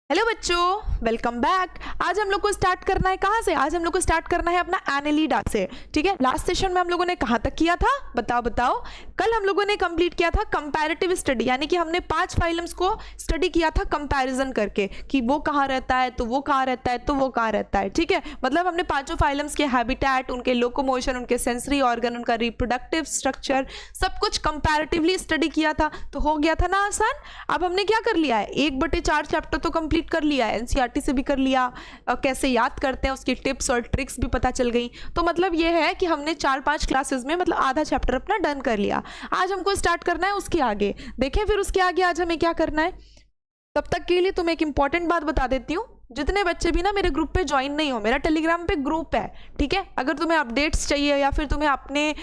Hello बच्चों, welcome back. आज हम लोग को स्टार्ट करना है कहाँ से? आज हम लोग को स्टार्ट करना है अपना एनेलिडा से। ठीक है, लास्ट सेशन में हम लोगों ने कहाँ तक किया था बताओ। कल हम लोगों ने कंप्लीट किया था कंपैरेटिव स्टडी, यानी कि हमने 5 फाइलम्स को स्टडी किया था कंपैरिजन करके कि वो कहाँ रहता है तो वो कहाँ रहता है तो वो कहाँ रहता है। ठीक है, मतलब हमने पांचों फाइलम्स के हैबिटेट, उनके लोकोमोशन, उनके सेंसरी ऑर्गन, उनका रिप्रोडक्टिव स्ट्रक्चर, सब कुछ कंपैरेटिवली स्टडी किया था। तो हो गया था ना आसान। अब हमने क्या कर लिया है, 1/4 चैप्टर तो कंप्लीट कर लिया है, एनसीईआरटी से भी कर लिया, कैसे याद करते हैं उसकी टिप्स और ट्रिक्स भी पता चल गई। तो मतलब ये है कि हमने 4-5 क्लासेस में मतलब आधा चैप्टर अपना डन कर लिया। आज हमको स्टार्ट करना है उसके आगे। देखें फिर उसके आगे आज हमें क्या करना है। तब तक के लिए तुम्हें एक इंपॉर्टेंट बात बता देती हूँ, जितने बच्चे भी ना मेरे ग्रुप पे ज्वाइन नहीं हो, मेरा टेलीग्राम पे ग्रुप है। ठीक है, अगर तुम्हें अपडेट्स चाहिए या फिर तुम्हें अपने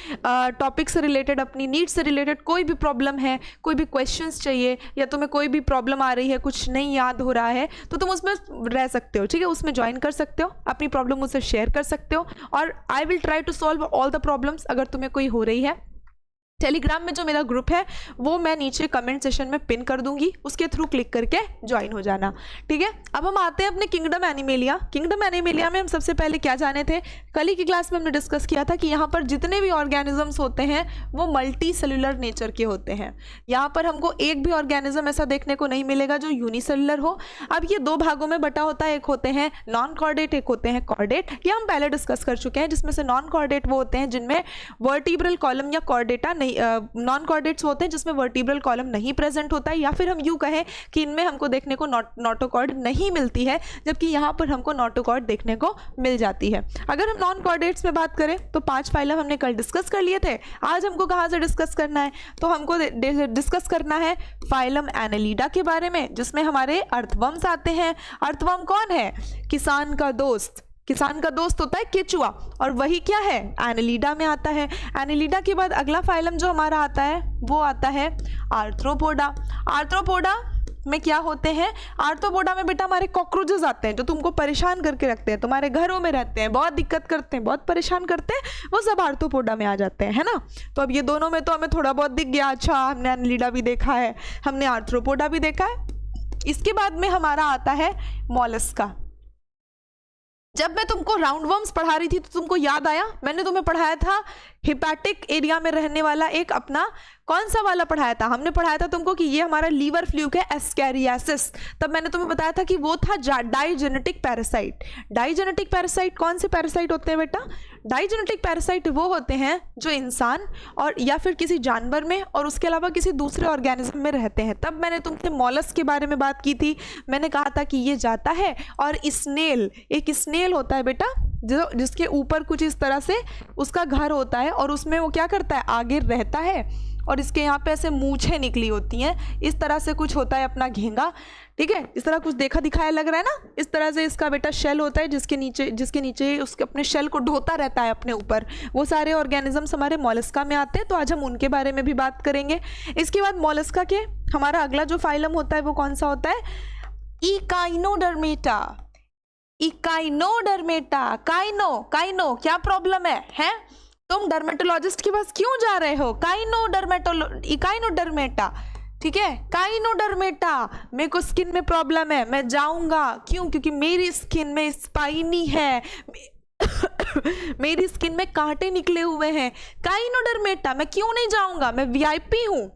टॉपिक से रिलेटेड, अपनी नीड से रिलेटेड कोई भी प्रॉब्लम है, कोई भी क्वेश्चंस चाहिए, या तुम्हें कोई भी प्रॉब्लम आ रही है, कुछ नहीं याद हो रहा है, तो तुम उसमें रह सकते हो। ठीक है, उसमें ज्वाइन कर सकते हो, अपनी प्रॉब्लम मुझसे शेयर कर सकते हो और I will try to solve all the problems अगर तुम्हें कोई हो रही है। टेलीग्राम में जो मेरा ग्रुप है वो मैं नीचे कमेंट सेशन में पिन कर दूंगी, उसके थ्रू क्लिक करके ज्वाइन हो जाना। ठीक है, अब हम आते हैं अपने किंगडम एनिमेलिया। किंगडम एनिमेलिया में हम सबसे पहले क्या जाने थे, कल ही की क्लास में हमने डिस्कस किया था कि यहाँ पर जितने भी ऑर्गेनिजम्स होते हैं वो मल्टी सेलुलर नेचर के होते हैं। यहाँ पर हमको एक भी ऑर्गेनिज्म ऐसा देखने को नहीं मिलेगा जो यूनिसेलुलर हो। अब ये 2 भागों में बटा होता है, एक होते हैं नॉन कॉर्डेट, एक होते हैं कॉर्डेट। ये हम पहले डिस्कस कर चुके हैं, जिसमें से नॉन कॉर्डेट वो होते हैं जिनमें वर्टिब्रल कॉलम या कॉर्डेटा नहीं, नॉन कॉर्डेट्स होते हैं जिसमें वर्टिब्रल कॉलम नहीं प्रेजेंट होता है, या फिर हम यूँ कहें कि इनमें हमको देखने को नोटोकॉर्ड नहीं मिलती है, जबकि यहाँ पर हमको नोटोकॉर्ड देखने को मिल जाती है। अगर हम नॉन कॉर्डेट्स में बात करें तो 5 फाइलम हमने कल डिस्कस कर लिए थे। आज हमको कहाँ से डिस्कस करना है, तो हमको डिस्कस करना है फाइलम एनेलिडा के बारे में, जिसमें हमारे अर्थवर्म्स आते हैं। अर्थवर्म कौन है? किसान का दोस्त। किसान का दोस्त होता है केचुआ, और वही क्या है, एनेलिडा में आता है। एनेलिडा के बाद अगला फाइलम जो हमारा आता है वो आता है आर्थ्रोपोडा। आर्थ्रोपोडा में क्या होते हैं? आर्थ्रोपोडा में बेटा हमारे कॉकरोचेस आते हैं जो तुमको परेशान करके रखते हैं, तुम्हारे घरों में रहते हैं, बहुत दिक्कत करते हैं, बहुत परेशान करते हैं, वो सब आर्थ्रोपोडा में आ जाते हैं, है ना। तो अब ये दोनों में तो हमें थोड़ा बहुत दिख गया, अच्छा हमने एनेलिडा भी देखा है, हमने आर्थ्रोपोडा भी देखा है। इसके बाद में हमारा आता है मॉलस्का। जब मैं तुमको राउंड वर्म्स पढ़ा रही थी तो तुमको याद आया, मैंने तुम्हें पढ़ाया था हिपैटिक एरिया में रहने वाला एक अपना, कौन सा वाला पढ़ाया था? हमने पढ़ाया था तुमको कि ये हमारा लीवर फ्लूक है, एस्कैरियासिस। तब मैंने तुम्हें बताया था कि वो था डाइजेनेटिक पैरासाइट। डाइजेनेटिक पैरासाइट कौन से पैरासाइट होते हैं बेटा? डाइजेनेटिक पैरासाइट वो होते हैं जो इंसान और या फिर किसी जानवर में और उसके अलावा किसी दूसरे ऑर्गेनिज्म में रहते हैं। तब मैंने तुमसे मॉलस्क के बारे में बात की थी, मैंने कहा था कि ये जाता है और स्नेल, एक स्नेल होता है बेटा जो जिसके ऊपर कुछ इस तरह से उसका घर होता है और उसमें वो क्या करता है, आगे रहता है, और इसके यहाँ पे ऐसे मूछें निकली होती हैं, इस तरह से कुछ होता है अपना घेंगा। ठीक है, इस तरह कुछ देखा दिखाया लग रहा है ना, इस तरह से इसका बेटा शेल होता है जिसके नीचे उसके अपने शेल को ढोता रहता है अपने ऊपर। वो सारे ऑर्गेनिजम्स हमारे मॉलस्का में आते हैं, तो आज हम उनके बारे में भी बात करेंगे। इसके बाद मॉलस्का के हमारा अगला जो फाइलम होता है वो कौन सा होता है? इकाइनोडर्मेटा। इकाइनोडर्मेटा, काइनो क्या प्रॉब्लम है? तुम डर्मेटोलॉजिस्ट के पास क्यों जा रहे हो? इकाइनोडर्मेटा। ठीक है, काइनोडर्मेटा, मेरे को स्किन में प्रॉब्लम है, मैं जाऊंगा। क्यों? क्योंकि मेरी स्किन में स्पाइनी है मेरी स्किन में कांटे निकले हुए हैं। काइनोडर्मेटा, मैं क्यों नहीं जाऊंगा, मैं वीआईपी हूं।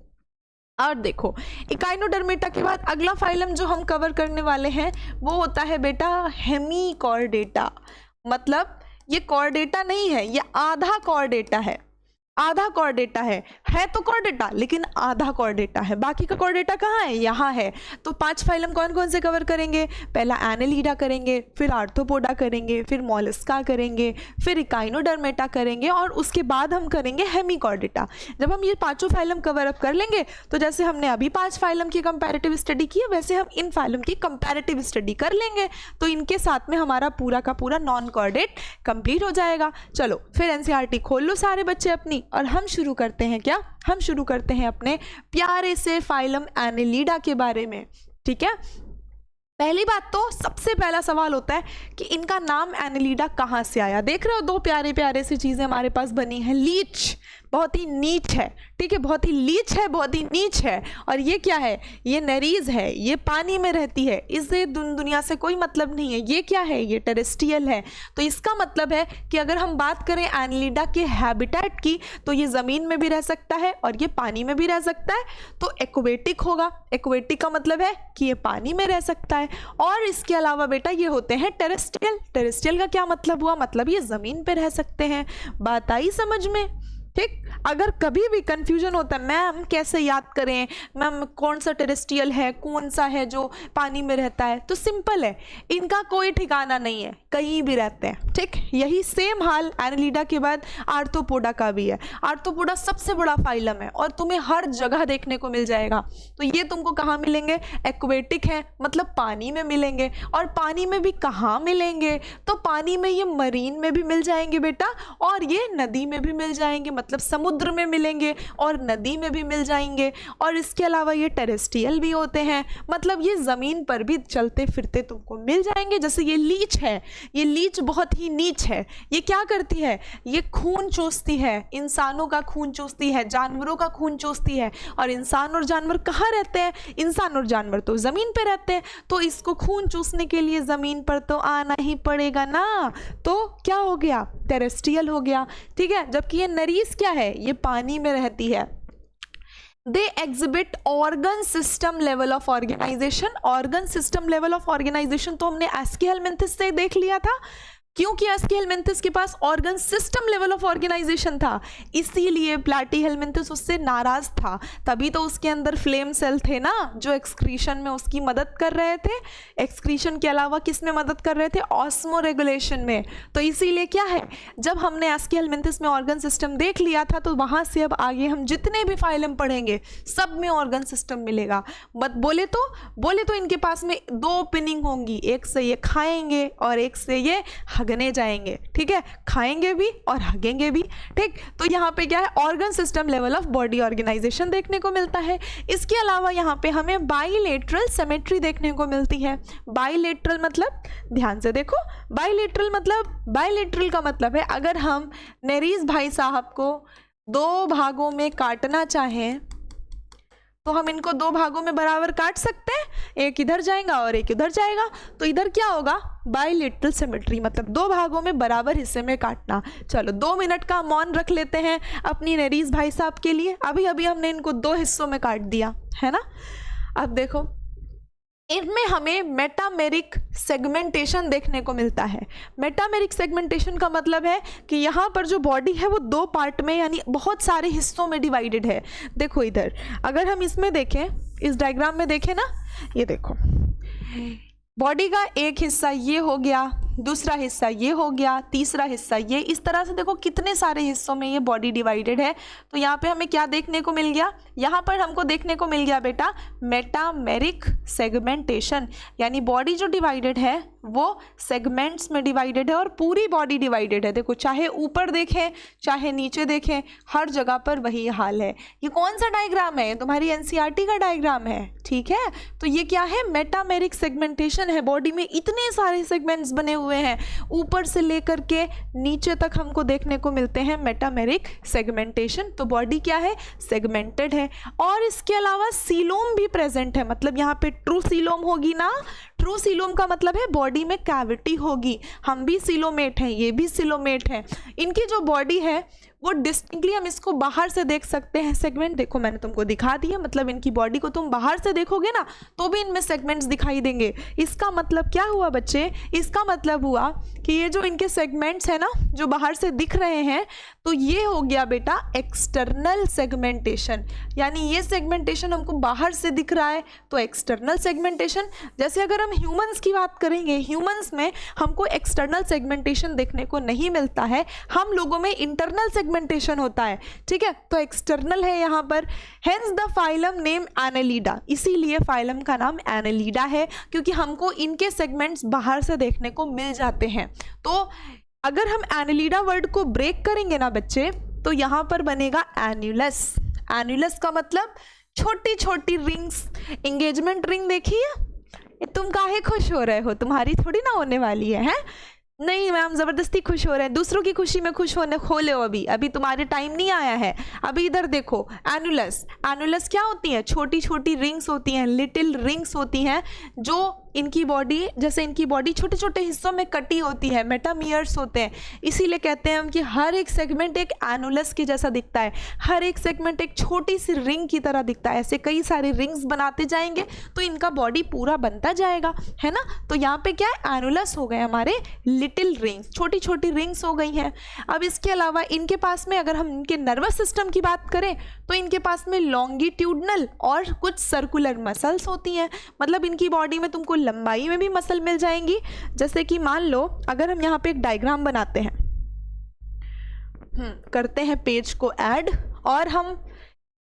और देखो, इकाइनोडर्मेटा के बाद अगला फाइलम जो हम कवर करने वाले हैं वो होता है बेटा हेमीकॉर्डेटा। मतलब ये कॉर्डेटा नहीं है, ये आधा कॉर्डेटा है। आधा कॉर्डेटा है तो कॉर्डेटा लेकिन आधा कॉर्डेटा है। बाकी का कॉर्डेटा कहाँ है? यहाँ है। तो 5 फाइलम कौन कौन से कवर करेंगे? पहला एनेलिडा करेंगे, फिर आर्थ्रोपोडा करेंगे, फिर मॉलस्का करेंगे, फिर इकाइनोडर्मेटा करेंगे और उसके बाद हम करेंगे हेमीकॉर्डेटा। जब हम ये 5 फाइलम कवर अप कर लेंगे तो जैसे हमने अभी 5 फाइलम की कंपैरेटिव स्टडी की है वैसे हम इन फाइलम की कंपैरेटिव स्टडी कर लेंगे, तो इनके साथ में हमारा पूरा का पूरा नॉन कॉर्डेट कंप्लीट हो जाएगा। चलो फिर एनसीईआरटी खोल लो सारे बच्चे अपनी, और हम शुरू करते हैं क्या? हम शुरू करते हैं अपने प्यारे से फाइलम एनेलिडा के बारे में। ठीक है, पहली बात तो सबसे पहला सवाल होता है कि इनका नाम एनेलिडा कहाँ से आया। देख रहे हो 2 प्यारे प्यारे सी चीज़ें हमारे पास बनी हैं, लीच। बहुत ही नीच है, ठीक है, बहुत ही लीच है, बहुत ही नीच है। और ये क्या है, ये नेरीज है, ये पानी में रहती है, इससे दुनिया से कोई मतलब नहीं है। ये क्या है, ये टेरेस्ट्रियल है। तो इसका मतलब है कि अगर हम बात करें एनालिडा के हैबिटेट की, तो ये ज़मीन में भी रह सकता है और ये पानी में भी रह सकता है, तो एक्वेटिक होगा। एक्वेटिक का मतलब है कि ये पानी में रह सकता है। और इसके अलावा बेटा ये होते हैं टेरेस्ट्रियल। टेरेस्ट्रियल का क्या मतलब हुआ, मतलब ये ज़मीन पे रह सकते हैं। बात आई समझ में, ठीक। अगर कभी भी कंफ्यूजन होता है मैम कैसे याद करें, मैम कौन सा टेरेस्ट्रियल है, कौन सा है जो पानी में रहता है, तो सिंपल है, इनका कोई ठिकाना नहीं है, कहीं भी रहते हैं, ठीक। यही सेम हाल एनालिडा के बाद आर्थ्रोपोडा का भी है। आर्थ्रोपोडा सबसे बड़ा फाइलम है और तुम्हें हर जगह देखने को मिल जाएगा। तो ये तुमको कहाँ मिलेंगे, एक्वेटिक है, मतलब पानी में मिलेंगे। और पानी में भी कहाँ मिलेंगे, तो पानी में ये मरीन में भी मिल जाएंगे बेटा, और ये नदी में भी मिल जाएंगे, मतलब समुद्र में मिलेंगे और नदी में भी मिल जाएंगे। और इसके अलावा ये टेरेस्ट्रियल भी होते हैं, मतलब ये ज़मीन पर भी चलते फिरते तुमको मिल जाएंगे। जैसे ये लीच है, ये लीच बहुत ही नीच है। ये क्या करती है, ये खून चूसती है, इंसानों का खून चूसती है, जानवरों का खून चूसती है। और इंसान और जानवर कहाँ रहते हैं, इंसान और जानवर तो ज़मीन पे रहते हैं, तो इसको खून चूसने के लिए ज़मीन पर तो आना ही पड़ेगा ना। तो क्या हो गया, टेरेस्ट्रियल हो गया, ठीक है। जबकि ये नरीज क्या है, ये पानी में रहती है। They exhibit organ system level of organization. Organ system level of organization तो हमने एस्कीहेलमिंथिस से देख लिया था, क्योंकि एस्कीहेलमिंथिस के पास organ system level of organisation था, इसीलिए प्लैटीहेलमिंथिस उससे नाराज था। तभी तो उसके अंदर फ्लेम सेल थे ना, जो एक्सक्रीशन में उसकी मदद कर रहे थे। एक्सक्रीशन के अलावा किस में मदद कर रहे थे, ऑस्मो रेगुलेशन में। तो इसीलिए क्या है, जब हमने एस्कीहेलमिंथिस में ऑर्गन सिस्टम देख लिया था, तो वहाँ से अब आगे हम जितने भी फाइलम पढ़ेंगे सब में ऑर्गन सिस्टम मिलेगा। बट बोले तो इनके पास में दो ओपनिंग होंगी, एक से ये खाएंगे और एक से ये हगने जाएंगे, ठीक है, खाएंगे भी और हगेंगे भी, ठीक। तो यहाँ पे क्या है, organ system level of body organization देखने को मिलता है। इसके अलावा यहाँ पे हमें बाइलेटरल सिमेट्री देखने को मिलती है। बाइलेटरल मतलब, ध्यान से देखो, बाइलेटरल का मतलब है अगर हम नेरीज भाई साहब को दो भागों में काटना चाहें तो हम इनको दो भागों में बराबर काट सकते हैं, एक इधर जाएगा और एक इधर जाएगा। तो इधर क्या होगा, बाइलेटरल सिमेट्री, मतलब दो भागों में बराबर हिस्से में काटना। चलो 2 मिनट का मौन रख लेते हैं अपनी नेरीज भाई साहब के लिए। अभी हमने इनको 2 हिस्सों में काट दिया है ना। अब देखो इनमें हमें मेटामेरिक सेगमेंटेशन देखने को मिलता है। मेटामेरिक सेगमेंटेशन का मतलब है कि यहाँ पर जो बॉडी है वो 2 पार्ट में, यानी बहुत सारे हिस्सों में डिवाइडेड है। देखो इधर अगर हम इसमें देखें, इस डायग्राम में देखें ना, ये देखो बॉडी का एक हिस्सा ये हो गया, दूसरा हिस्सा ये हो गया, तीसरा हिस्सा ये, इस तरह से देखो कितने सारे हिस्सों में ये बॉडी डिवाइडेड है। तो यहाँ पे हमें क्या देखने को मिल गया, यहाँ पर हमको देखने को मिल गया बेटा मेटामेरिक सेगमेंटेशन, यानी बॉडी जो डिवाइडेड है वो सेगमेंट्स में डिवाइडेड है और पूरी बॉडी डिवाइडेड है। देखो चाहे ऊपर देखें चाहे नीचे देखें, हर जगह पर वही हाल है। ये कौन सा डायग्राम है, तुम्हारी एनसीईआरटी का डायग्राम है, ठीक है। तो ये क्या है, मेटामेरिक सेगमेंटेशन है। बॉडी में इतने सारे सेगमेंट्स बने हुए हैं, ऊपर से लेकर के नीचे तक हमको देखने को मिलते हैं मेटामेरिक सेगमेंटेशन। तो बॉडी क्या है, सेगमेंटेड है। और इसके अलावा सीलोम भी प्रेजेंट है, मतलब यहाँ पे ट्रू सीलोम होगी ना। ट्रू सीलोम का मतलब है बॉडी में कैविटी होगी। हम भी सीलोमेट हैं, ये भी सीलोमेट हैं। इनकी जो बॉडी है वो डिस्टिंक्टली हम इसको बाहर से देख सकते हैं। सेगमेंट देखो मैंने तुमको दिखा दिया, मतलब इनकी बॉडी को तुम बाहर से देखोगे ना तो भी इनमें सेगमेंट्स दिखाई देंगे। इसका मतलब क्या हुआ बच्चे, इसका मतलब हुआ कि ये जो इनके सेगमेंट्स हैं ना जो बाहर से दिख रहे हैं, तो ये हो गया बेटा एक्सटर्नल सेगमेंटेशन, यानी ये सेगमेंटेशन हमको बाहर से दिख रहा है तो एक्सटर्नल सेगमेंटेशन। जैसे अगर हम ह्यूमंस की बात करेंगे, ह्यूमंस में हमको एक्सटर्नल सेगमेंटेशन देखने को नहीं मिलता है, हम लोगों में इंटरनल सेगमेंटेशन होता है, ठीक है। तो एक्सटर्नल है यहाँ पर, hence the phylum name Annelida, इसीलिए फाइलम का नाम एनालिडा है, क्योंकि हमको इनके सेगमेंट्स बाहर से देखने को मिल जाते हैं। तो अगर हम एनालिडा वर्ड को ब्रेक करेंगे ना बच्चे, तो यहाँ पर बनेगा एन्युलस। एन्युलस का मतलब छोटी छोटी रिंग्स। एंगेजमेंट रिंग देखिए, तुम काहे खुश हो रहे हो, तुम्हारी थोड़ी ना होने वाली है। नहीं मैम ज़बरदस्ती खुश हो रहे हैं, दूसरों की खुशी में खुश होने हो ले, अभी अभी तुम्हारे टाइम नहीं आया है। अभी इधर देखो, एनुलस, एनुलस क्या होती है? छोटी छोटी रिंग्स होती हैं, लिटिल रिंग्स होती हैं, जो इनकी बॉडी, जैसे इनकी बॉडी छोटे छोटे हिस्सों में कटी होती है, मेटामियर्स होते हैं, इसीलिए कहते हैं हम कि हर एक सेगमेंट एक एनुलस के जैसा दिखता है, हर एक सेगमेंट एक छोटी सी रिंग की तरह दिखता है। ऐसे कई सारे रिंग्स बनाते जाएंगे तो इनका बॉडी पूरा बनता जाएगा, है ना। तो यहाँ पे क्या है, एनुलस हो गए हमारे लिटिल रिंग्स, छोटी छोटी रिंग्स हो गई हैं। अब इसके अलावा इनके पास में अगर हम इनके नर्वस सिस्टम की बात करें तो इनके पास में लॉन्गिट्यूडनल और कुछ सर्कुलर मसल्स होती हैं, मतलब इनकी बॉडी में तुमको लंबाई में भी मसल मिल जाएंगी। जैसे कि मान लो अगर हम यहाँ पे एक डायग्राम बनाते हैं, करते हैं पेज को ऐड, और हम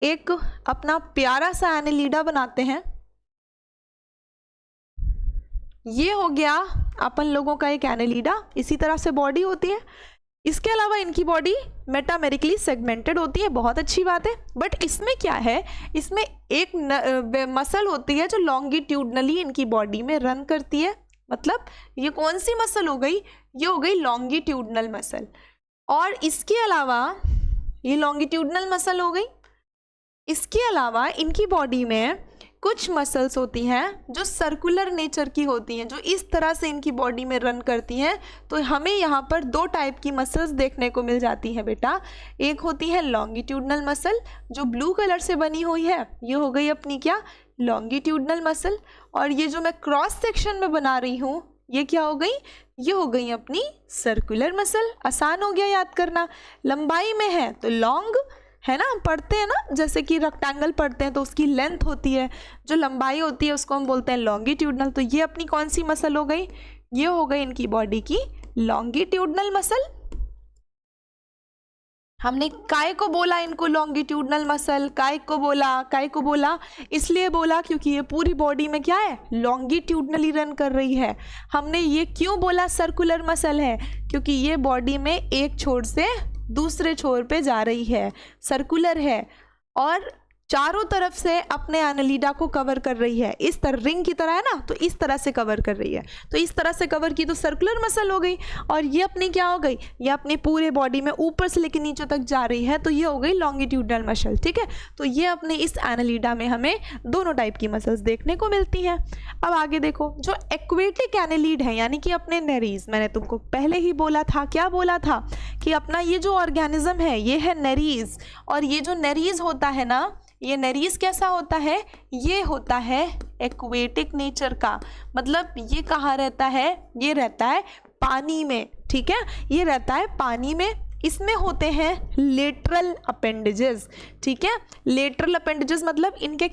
एक अपना प्यारा सा एनेलिडा बनाते हैं। ये हो गया अपन लोगों का एक एनेलिडा, इसी तरह से बॉडी होती है। इसके अलावा इनकी बॉडी मेटामेरिकली सेगमेंटेड होती है, बहुत अच्छी बात है। बट इसमें क्या है, इसमें एक मसल होती है जो लॉन्गिट्यूडनली इनकी बॉडी में रन करती है। मतलब ये कौन सी मसल हो गई, ये हो गई लॉन्गिट्यूडनल मसल। और इसके अलावा ये लॉन्गिट्यूडनल मसल हो गई। इसके अलावा इनकी बॉडी में कुछ मसल्स होती हैं जो सर्कुलर नेचर की होती हैं, जो इस तरह से इनकी बॉडी में रन करती हैं। तो हमें यहाँ पर दो टाइप की मसल्स देखने को मिल जाती हैं बेटा। एक होती है लॉन्गिट्यूडनल मसल जो ब्लू कलर से बनी हुई है, ये हो गई अपनी क्या, लॉन्गिट्यूडनल मसल। और ये जो मैं क्रॉस सेक्शन में बना रही हूँ, ये क्या हो गई, ये हो गई अपनी सर्कुलर मसल। आसान हो गया याद करना। लंबाई में है तो लॉन्ग, है ना, पढ़ते हैं ना, जैसे कि रेक्टेंगल पढ़ते हैं तो उसकी लेंथ होती है, जो लंबाई होती है उसको हम बोलते हैं लॉन्गिट्यूडनल। तो ये अपनी कौन सी मसल हो गई, ये हो गई इनकी बॉडी की लॉन्गिट्यूडनल मसल। हमने काय को बोला इनको लॉन्गिट्यूडनल मसल, काय को बोला इसलिए बोला क्योंकि ये पूरी बॉडी में क्या है, लॉन्गिट्यूडनली रन कर रही है। हमने ये क्यों बोला सर्कुलर मसल है, क्योंकि ये बॉडी में एक छोर से दूसरे छोर पे जा रही है, सर्कुलर है, और चारों तरफ से अपने एनेलिडा को कवर कर रही है। इस तरह रिंग की तरह है ना, तो इस तरह से कवर कर रही है। तो इस तरह से कवर की तो सर्कुलर मसल हो गई। और ये अपनी क्या हो गई, ये अपनी पूरे बॉडी में ऊपर से लेकर नीचे तक जा रही है, तो ये हो गई लॉन्गिट्यूडनल मसल। ठीक है, तो ये अपने इस एनेलिडा में हमें दोनों टाइप की मसल्स देखने को मिलती हैं। अब आगे देखो, जो एक्वेटिक एनेलिड है यानी कि अपने नेरीज, मैंने तुमको पहले ही बोला था, क्या बोला था कि अपना ये जो ऑर्गेनिज्म है ये है नेरीज। और ये जो नेरीज होता है ना, ये नेरीज कैसा होता है, ये होता है एक्वेटिक नेचर का। मतलब ये कहाँ रहता है, ये रहता है पानी में। ठीक है, ये रहता है पानी में। इसमें होते हैं लेटरल अपेंडेजेस। ठीक है, लेटरल अपेंडेजेस मतलब इनके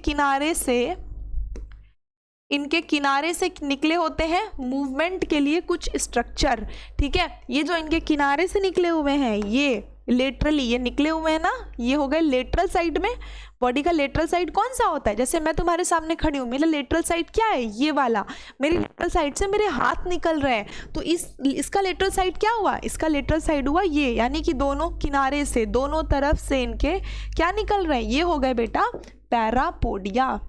किनारे से निकले होते हैं मूवमेंट के लिए कुछ स्ट्रक्चर। ठीक है, ये जो इनके किनारे से निकले हुए हैं, ये लेटरली ये निकले हुए हैं ना, ये हो गए लेटरल साइड में। बॉडी का लेटरल साइड कौन सा होता है, जैसे मैं तुम्हारे सामने खड़ी हूँ, मेरा लेटरल साइड क्या है, ये वाला। मेरी लेटरल साइड से मेरे हाथ निकल रहे हैं, तो इसका लेटरल साइड क्या हुआ, इसका लेटरल साइड हुआ ये, यानी कि दोनों किनारे से, दोनों तरफ से इनके क्या निकल रहे हैं, ये हो गए बेटा पैरापोडिया।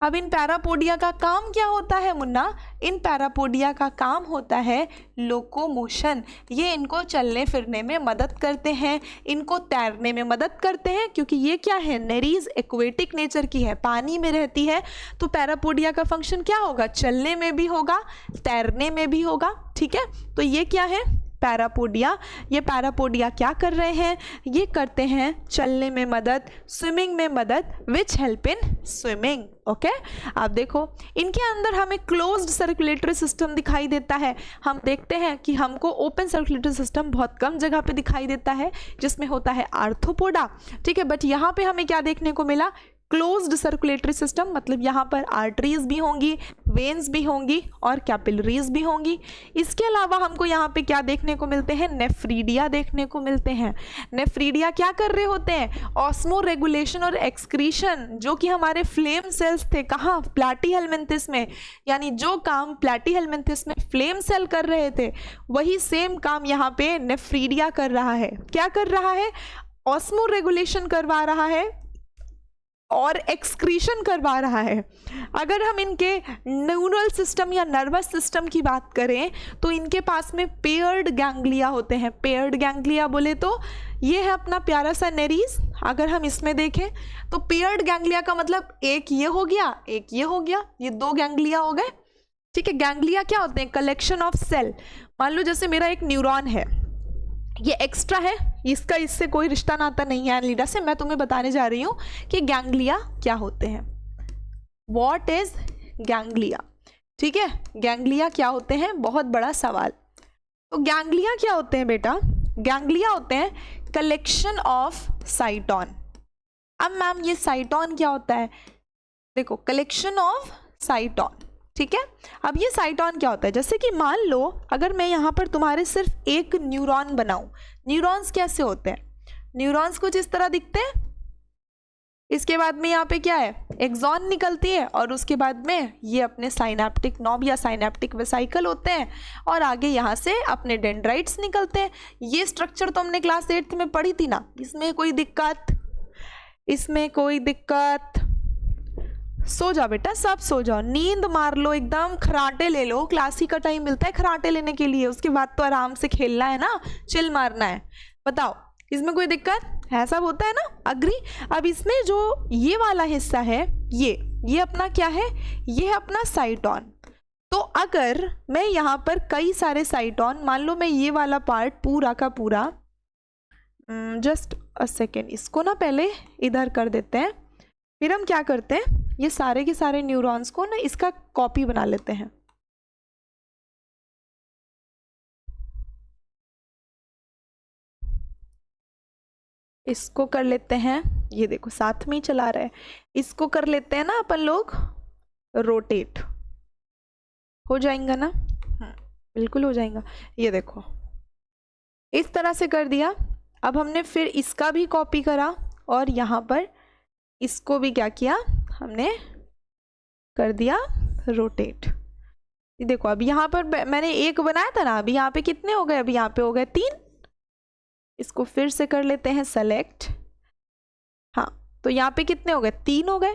अब इन पैरापोडिया का काम क्या होता है मुन्ना, इन पैरापोडिया का काम होता है लोकोमोशन। ये इनको चलने फिरने में मदद करते हैं, इनको तैरने में मदद करते हैं, क्योंकि ये क्या है, नेरीज एक्वेटिक नेचर की है, पानी में रहती है। तो पैरापोडिया का फंक्शन क्या होगा, चलने में भी होगा, तैरने में भी होगा। ठीक है, तो ये क्या है, पैरापोडिया। ये पैरापोडिया क्या कर रहे हैं, ये करते हैं चलने में मदद, स्विमिंग में मदद, which help in swimming. Okay, आप देखो इनके अंदर हमें क्लोज्ड सर्कुलेटरी सिस्टम दिखाई देता है। हम देखते हैं कि हमको ओपन सर्कुलेटरी सिस्टम बहुत कम जगह पे दिखाई देता है, जिसमें होता है आर्थ्रोपोडा। ठीक है, बट यहाँ पे हमें क्या देखने को मिला, क्लोज्ड सर्कुलेटरी सिस्टम, मतलब यहाँ पर आर्टरीज भी होंगी, वेन्स भी होंगी और कैपिलरीज भी होंगी। इसके अलावा हमको यहाँ पे क्या देखने को मिलते हैं, नेफ्रीडिया देखने को मिलते हैं। नेफ्रीडिया क्या कर रहे होते हैं, ऑस्मो रेगुलेशन और एक्सक्रीशन, जो कि हमारे फ्लेम सेल्स थे कहाँ, प्लैटीहेलमिन्थिस में। यानी जो काम प्लैटीहेलमिन्थिस में फ्लेम सेल कर रहे थे, वही सेम काम यहाँ पे नेफ्रीडिया कर रहा है। क्या कर रहा है, ऑस्मो रेगुलेशन करवा रहा है और एक्सक्रीशन करवा रहा है। अगर हम इनके न्यूरल सिस्टम या नर्वस सिस्टम की बात करें तो इनके पास में पेयर्ड गैंग्लिया होते हैं। पेयर्ड गैंग्लिया बोले तो ये है अपना प्यारा सा नेरीज। अगर हम इसमें देखें तो पेयर्ड गैंग्लिया का मतलब एक ये हो गया, एक ये हो गया, ये दो गैंग्लिया हो गए। ठीक है, गैंग्लिया क्या होते हैं? Collection of cell. मान लो जैसे मेरा एक न्यूरॉन है, ये एक्स्ट्रा है, इसका इससे कोई रिश्ता नाता नहीं है एनालिडा से। मैं तुम्हें बताने जा रही हूँ कि गैंग्लिया क्या होते हैं। What is ganglia? ठीक है, गैंग्लिया क्या होते हैं, बहुत बड़ा सवाल। तो गैंग्लिया क्या होते हैं बेटा? गैंग्लिया होते हैं कलेक्शन ऑफ साइटोन। अब मैम ये साइटोन क्या होता है? देखो, कलेक्शन ऑफ साइटोन। ठीक है, अब ये साइटोन क्या होता है? जैसे कि मान लो अगर मैं यहाँ पर तुम्हारे सिर्फ एक न्यूरॉन बनाऊं। न्यूरॉन्स कैसे होते हैं? न्यूरॉन्स कुछ इस तरह दिखते हैं। इसके बाद में यहाँ पे क्या है? एक्सॉन निकलती है और उसके बाद में ये अपने साइनेप्टिक नॉब या साइनेप्टिक वेसिकल होते हैं और आगे यहाँ से अपने डेंड्राइट्स निकलते हैं। ये स्ट्रक्चर तो हमने क्लास 8th में पढ़ी थी ना। इसमें कोई दिक्कत? इसमें कोई दिक्कत? सो जाओ बेटा, सब सो जाओ, नींद मार लो, एकदम खराटे ले लो। क्लास ही का टाइम मिलता है खराटे लेने के लिए, उसके बाद तो आराम से खेलना है ना, चिल मारना है। बताओ, इसमें कोई दिक्कत है? सब होता है ना, अग्री? अब इसमें जो ये वाला हिस्सा है, ये अपना क्या है? ये है अपना साइटोन। तो अगर मैं यहाँ पर कई सारे साइटोन, मान लो मैं ये वाला पार्ट पूरा का पूरा, जस्ट अ सेकेंड, इसको ना पहले इधर कर देते हैं, फिर हम क्या करते हैं, ये सारे के सारे न्यूरॉन्स को ना इसका कॉपी बना लेते हैं। इसको कर लेते हैं, ये देखो साथ में ही चला रहा है। इसको कर लेते हैं ना अपन लोग रोटेट, हो जाएगा ना? बिल्कुल हो जाएगा। ये देखो इस तरह से कर दिया। अब हमने फिर इसका भी कॉपी करा और यहाँ पर इसको भी क्या किया हमने, कर दिया रोटेट। देखो अब यहाँ पर मैंने एक बनाया था ना, अभी यहाँ पे कितने हो गए? अभी यहाँ पे हो गए 3। इसको फिर से कर लेते हैं सेलेक्ट। हाँ, तो यहाँ पे कितने हो गए? 3 हो गए।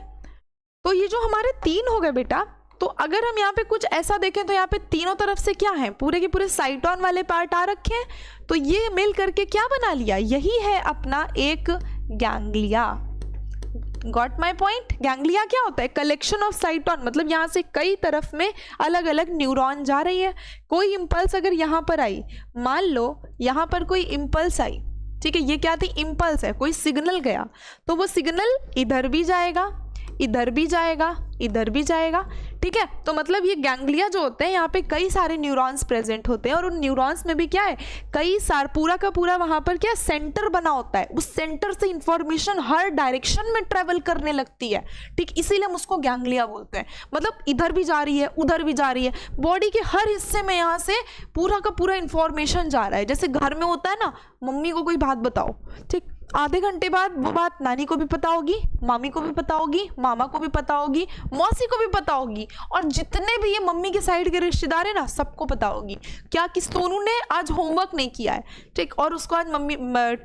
तो ये जो हमारे 3 हो गए बेटा, तो अगर हम यहाँ पे कुछ ऐसा देखें तो यहाँ पे तीनों तरफ से क्या है, पूरे के पूरे साइटोन वाले पार्ट आ रखे हैं। तो ये मिल करके क्या बना लिया? यही है अपना एक ganglia. Got my point? Ganglia क्या होता है? Collection of साइटोन। मतलब यहाँ से कई तरफ में अलग अलग न्यूरॉन जा रही है। कोई इम्पल्स अगर यहाँ पर आई, मान लो यहाँ पर कोई इम्पल्स आई, ठीक है, ये क्या थी? इम्पल्स है, कोई सिग्नल गया, तो वो सिग्नल इधर भी जाएगा, इधर भी जाएगा, इधर भी जाएगा। ठीक है, तो मतलब ये गैंग्लिया जो होते हैं, यहाँ पे कई सारे न्यूरॉन्स प्रेजेंट होते हैं और उन न्यूरॉन्स में भी क्या है, कई सारे, पूरा का पूरा वहाँ पर क्या सेंटर बना होता है। उस सेंटर से इंफॉर्मेशन हर डायरेक्शन में ट्रेवल करने लगती है। ठीक, इसीलिए हम उसको गैंग्लिया बोलते हैं। मतलब इधर भी जा रही है, उधर भी जा रही है, बॉडी के हर हिस्से में यहाँ से पूरा का पूरा इंफॉर्मेशन जा रहा है। जैसे घर में होता है ना, मम्मी को कोई बात बताओ, ठीक, आधे घंटे बाद वो बात नानी को भी पता होगी, मामी को भी पता होगी, मामा को भी पता होगी, मौसी को भी पता होगी, और जितने भी ये मम्मी के साइड के रिश्तेदार हैं ना, सबको पता होगी क्या कि सोनू ने आज होमवर्क नहीं किया है। ठीक, और उसको आज मम्मी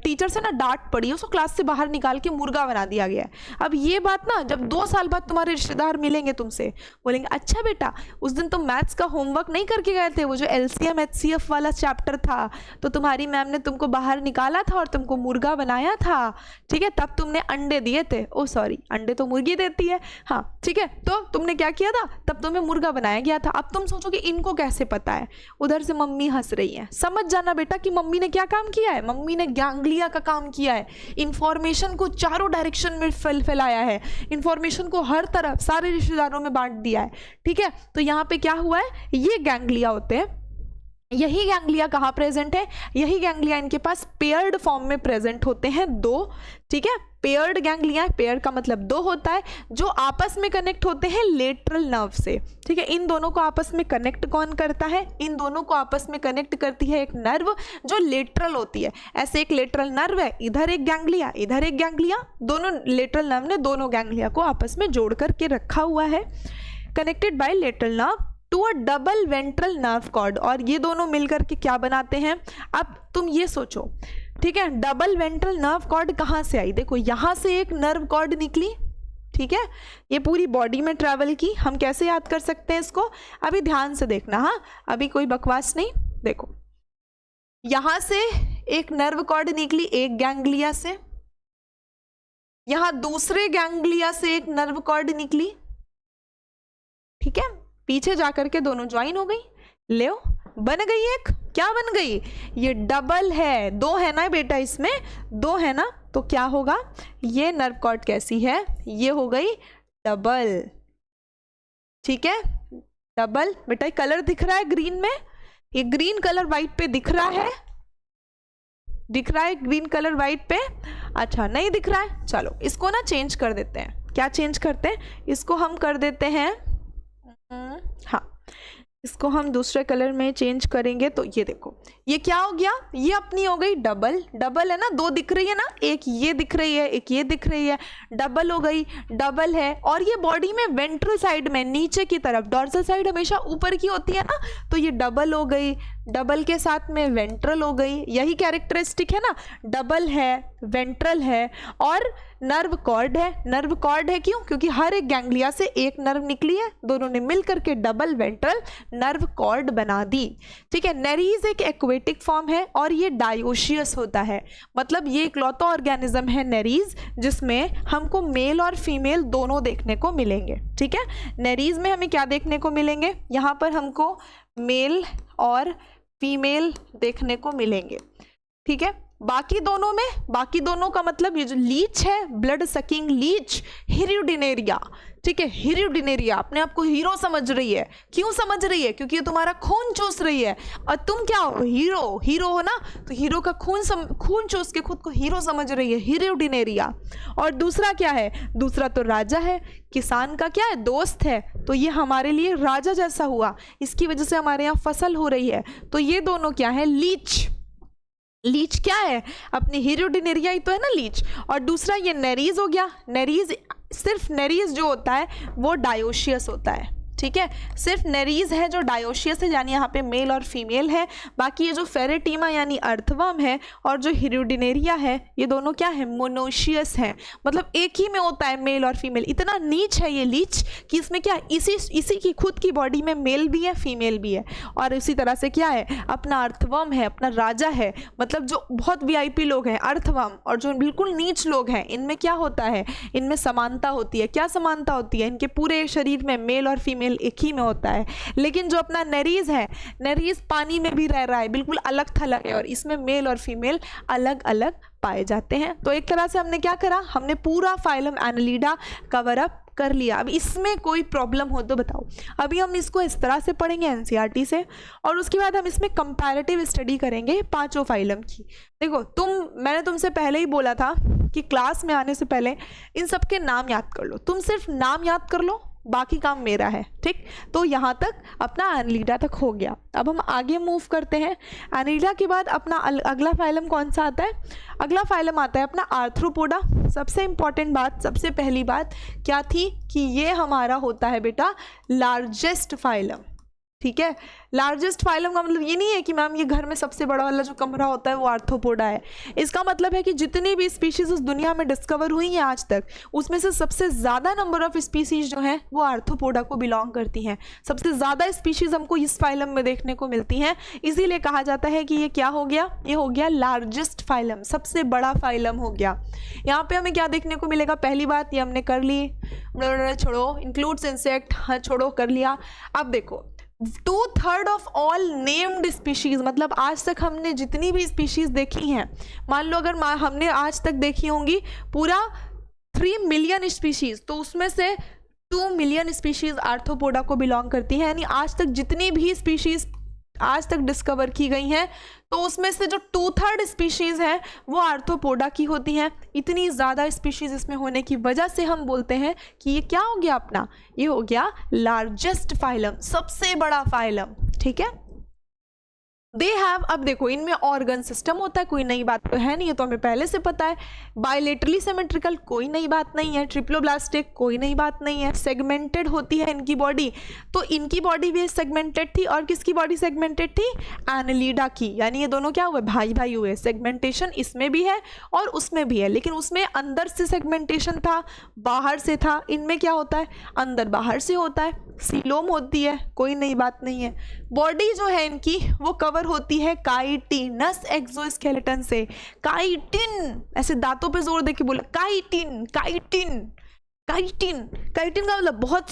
टीचर से ना डांट पड़ी है, उसको क्लास से बाहर निकाल के मुर्गा बना दिया गया है। अब ये बात ना जब 2 साल बाद तुम्हारे रिश्तेदार मिलेंगे तुमसे, बोलेंगे अच्छा बेटा उस दिन तुम मैथ्स का होमवर्क नहीं करके गए थे, वो जो LCM HCF वाला चैप्टर था, तो तुम्हारी मैम ने तुमको बाहर निकाला था और तुमको मुर्गा बनाया था। ठीक है, तब तुमने अंडे दिए थे। ओ सॉरी, अंडे तो मुर्गी देती है। हाँ ठीक है, तो तुमने क्या किया था, तब तुम्हें मुर्गा बनाया गया था। अब तुम सोचो कि इनको कैसे पता है, उधर से मम्मी हंस रही है। समझ जाना बेटा कि मम्मी ने क्या काम किया है, मम्मी ने गैंग्लिया का काम किया है। इंफॉर्मेशन को चारों डायरेक्शन में फैलाया है, इंफॉर्मेशन को हर तरफ सारे रिश्तेदारों में बांट दिया है। ठीक है, तो यहाँ पे क्या हुआ है, ये गैंग्लिया होते हैं। यही गैंग्लिया कहाँ प्रेजेंट है, यही गैंग्लिया इनके पास पेयर्ड फॉर्म में प्रेजेंट होते हैं, 2। ठीक है, पेयर्ड गैंग्लिया, पेयर्ड का मतलब 2 होता है, जो आपस में कनेक्ट होते हैं लेटरल नर्व से। ठीक है, इन दोनों को आपस में कनेक्ट कौन करता है, इन दोनों को आपस में कनेक्ट करती है एक नर्व जो लेटरल होती है। ऐसे एक लेटरल नर्व है, इधर एक गैंग्लिया, इधर एक गैंग्लिया, दोनों लेटरल नर्व ने दोनों गैंग्लिया को आपस में जोड़ करके रखा हुआ है, connected by lateral nerve to a double ventral nerve cord. और ये दोनों मिलकर के क्या बनाते हैं, अब तुम ये सोचो। ठीक है, डबल वेंट्रल नर्व कॉर्ड कहाँ से आई, देखो यहाँ से एक नर्व कॉर्ड निकली, ठीक है, ये पूरी बॉडी में ट्रैवल की। हम कैसे याद कर सकते हैं इसको, अभी ध्यान से देखना, हाँ अभी कोई बकवास नहीं। देखो यहां से एक नर्व कॉर्ड निकली एक गैंग्लिया से, यहां दूसरे गैंग्लिया से एक नर्व कॉर्ड निकली, ठीक है, पीछे जाकर के दोनों ज्वाइन हो गई। ले बन गई एक, क्या बन गई, ये डबल है, दो है ना बेटा, इसमें दो है ना, तो क्या होगा, ये नर्व कॉर्ड कैसी है, ये हो गई डबल। ठीक है, डबल। बेटा कलर दिख रहा है ग्रीन में, ये ग्रीन कलर व्हाइट पे दिख रहा है, दिख रहा है ग्रीन कलर व्हाइट पे, अच्छा नहीं दिख रहा है, चलो इसको ना चेंज कर देते हैं। क्या चेंज करते हैं, इसको हम कर देते हैं, हाँ इसको हम दूसरे कलर में चेंज करेंगे। तो ये देखो ये क्या हो गया, ये अपनी हो गई डबल, डबल है ना, दो दिख रही है ना, एक ये दिख रही है एक ये दिख रही है, डबल हो गई, डबल है। और ये बॉडी में वेंट्रल साइड में नीचे की तरफ, डॉर्सल साइड हमेशा ऊपर की होती है ना, तो ये डबल हो गई, डबल के साथ में वेंट्रल हो गई, यही कैरेक्टरिस्टिक है ना, डबल है, वेंट्रल है और नर्व कॉर्ड है। नर्व कॉर्ड है क्यों, क्योंकि हर एक गैंग्लिया से एक नर्व निकली है, दोनों ने मिल करके डबल वेंट्रल नर्व कॉर्ड बना दी। ठीक है, नेरीज एक एक्वेटिक फॉर्म है और ये डायोशियस होता है, मतलब ये इकलौता ऑर्गेनिज्म है नेरीज जिसमें हमको मेल और फीमेल दोनों देखने को मिलेंगे। ठीक है, नेरीज में हमें क्या देखने को मिलेंगे, यहाँ पर हमको मेल और फीमेल देखने को मिलेंगे। ठीक है, बाकी दोनों में, बाकी दोनों का मतलब ये जो लीच है, ब्लड सकिंग लीच, हिरुडिनेरिया। ठीक है, हिरुडिनेरिया अपने आप को हीरो समझ रही है, क्यों समझ रही है, क्योंकि ये तुम्हारा खून चूस रही है और तुम क्या हो, हीरो, हीरो हो ना, तो हीरो का खून चूस के खुद को हीरो समझ रही है, हिरुडिनेरिया। और दूसरा क्या है, दूसरा तो राजा है, किसान का क्या है, दोस्त है, तो ये हमारे लिए राजा जैसा हुआ, इसकी वजह से हमारे यहाँ फसल हो रही है। तो ये दोनों क्या है, लीच। लीच क्या है, अपनी हिरुडिनेरिया ही तो है ना लीच। और दूसरा ये नेरीज हो गया, नेरीज सिर्फ नेरीज जो होता है वो डायोशियस होता है। ठीक है, सिर्फ नेरीज है जो डायोशियस है, यानी यहाँ पे मेल और फीमेल है। बाकी ये जो फेरेटीमा यानी अर्थवर्म है और जो हिरुडिनेरिया है, ये दोनों क्या है, मोनोशियस है, मतलब एक ही में होता है मेल और फीमेल। इतना नीच है ये लीच कि इसमें क्या है, इसी की खुद की बॉडी में मेल भी है फीमेल भी है। और इसी तरह से क्या है, अपना अर्थवर्म है, अपना राजा है, मतलब जो बहुत वीआईपी लोग हैं अर्थवर्म, और जो बिल्कुल नीच लोग हैं, इनमें क्या होता है, इनमें समानता होती है। क्या समानता होती है, इनके पूरे शरीर में मेल और फीमेल एक ही में होता है। लेकिन जो अपना नेरीज है, नेरीज पानी में भी रह रहा है, बिल्कुल अलग थलग है, और इसमें मेल और फीमेल अलग अलग पाए जाते हैं। तो एक तरह से हमने क्या करा, हमने पूरा फाइलम एनालिडा कवर अप कर लिया। अब इसमें कोई प्रॉब्लम हो तो बताओ। अभी हम इसको इस तरह से पढ़ेंगे एनसीईआरटी से, और उसके बाद हम इसमें कंपैरेटिव स्टडी करेंगे पांचों फाइलम की। देखो मैंने तुमसे पहले ही बोला था कि क्लास में आने से पहले इन सब के नाम याद कर लो। तुम सिर्फ नाम याद कर लो, बाकी काम मेरा है। ठीक, तो यहाँ तक अपना एनालिडा तक हो गया। अब हम आगे मूव करते हैं। एनालिडा के बाद अपना अगला फाइलम कौन सा आता है, अगला फाइलम आता है अपना आर्थ्रोपोडा। सबसे इंपॉर्टेंट बात, सबसे पहली बात क्या थी कि ये हमारा होता है बेटा लार्जेस्ट फाइलम। ठीक है, लार्जेस्ट फाइलम का मतलब ये नहीं है कि मैम ये घर में सबसे बड़ा वाला जो कमरा होता है वो आर्थ्रोपोडा है। इसका मतलब है कि जितनी भी स्पीशीज उस दुनिया में डिस्कवर हुई हैं आज तक, उसमें से सबसे ज़्यादा नंबर ऑफ स्पीशीज जो हैं वो आर्थ्रोपोडा को बिलोंग करती हैं। सबसे ज़्यादा स्पीशीज हमको इस फाइलम में देखने को मिलती हैं, इसीलिए कहा जाता है कि ये क्या हो गया, ये हो गया लार्जेस्ट फाइलम, सबसे बड़ा फाइलम हो गया। यहाँ पे हमें क्या देखने को मिलेगा, पहली बात ये हमने कर ली, छोड़ो इंक्लूड्स इंसेक्ट, हाँ छोड़ो कर लिया। अब देखो 2/3 ऑफ ऑल नेम्ड स्पीशीज, मतलब आज तक हमने जितनी भी स्पीशीज देखी हैं, मान लो अगर हमने आज तक देखी होंगी पूरा 3 मिलियन स्पीशीज, तो उसमें से 2 मिलियन स्पीशीज आर्थ्रोपोडा को बिलोंग करती हैं। यानी आज तक जितनी भी स्पीशीज आज तक डिस्कवर की गई हैं, तो उसमें से जो 2/3 स्पीशीज हैं वो आर्थ्रोपोडा की होती हैं। इतनी ज़्यादा स्पीशीज इसमें होने की वजह से हम बोलते हैं कि ये क्या हो गया अपना, ये हो गया लार्जेस्ट फाइलम, सबसे बड़ा फाइलम। ठीक है, दे हैव, अब देखो इनमें ऑर्गन सिस्टम होता है, कोई नई बात तो है नहीं, ये तो हमें पहले से पता है। बायलेटरली सिमेट्रिकल, कोई नई बात नहीं है। ट्रिप्लोब्लास्टिक, कोई नई बात नहीं है। सेगमेंटेड होती है इनकी बॉडी, तो इनकी बॉडी भी सेगमेंटेड थी, और किसकी बॉडी सेगमेंटेड थी? एनालिडा की। यानी ये दोनों क्या हुए? भाई भाई हुए। सेगमेंटेशन इसमें भी है और उसमें भी है, लेकिन उसमें अंदर से सेगमेंटेशन था, बाहर से था। इनमें क्या होता है? अंदर बाहर से होता है। सीलोम होती है, कोई नई बात नहीं है। बॉडी जो है इनकी वो कवर होती है काइटिनस एक्सोस्केलेटन से। काइटिन, ऐसे दांतों पे जोर देके बोला, काइटिन काइटिन काइटिन। काइटिन का मतलब बहुत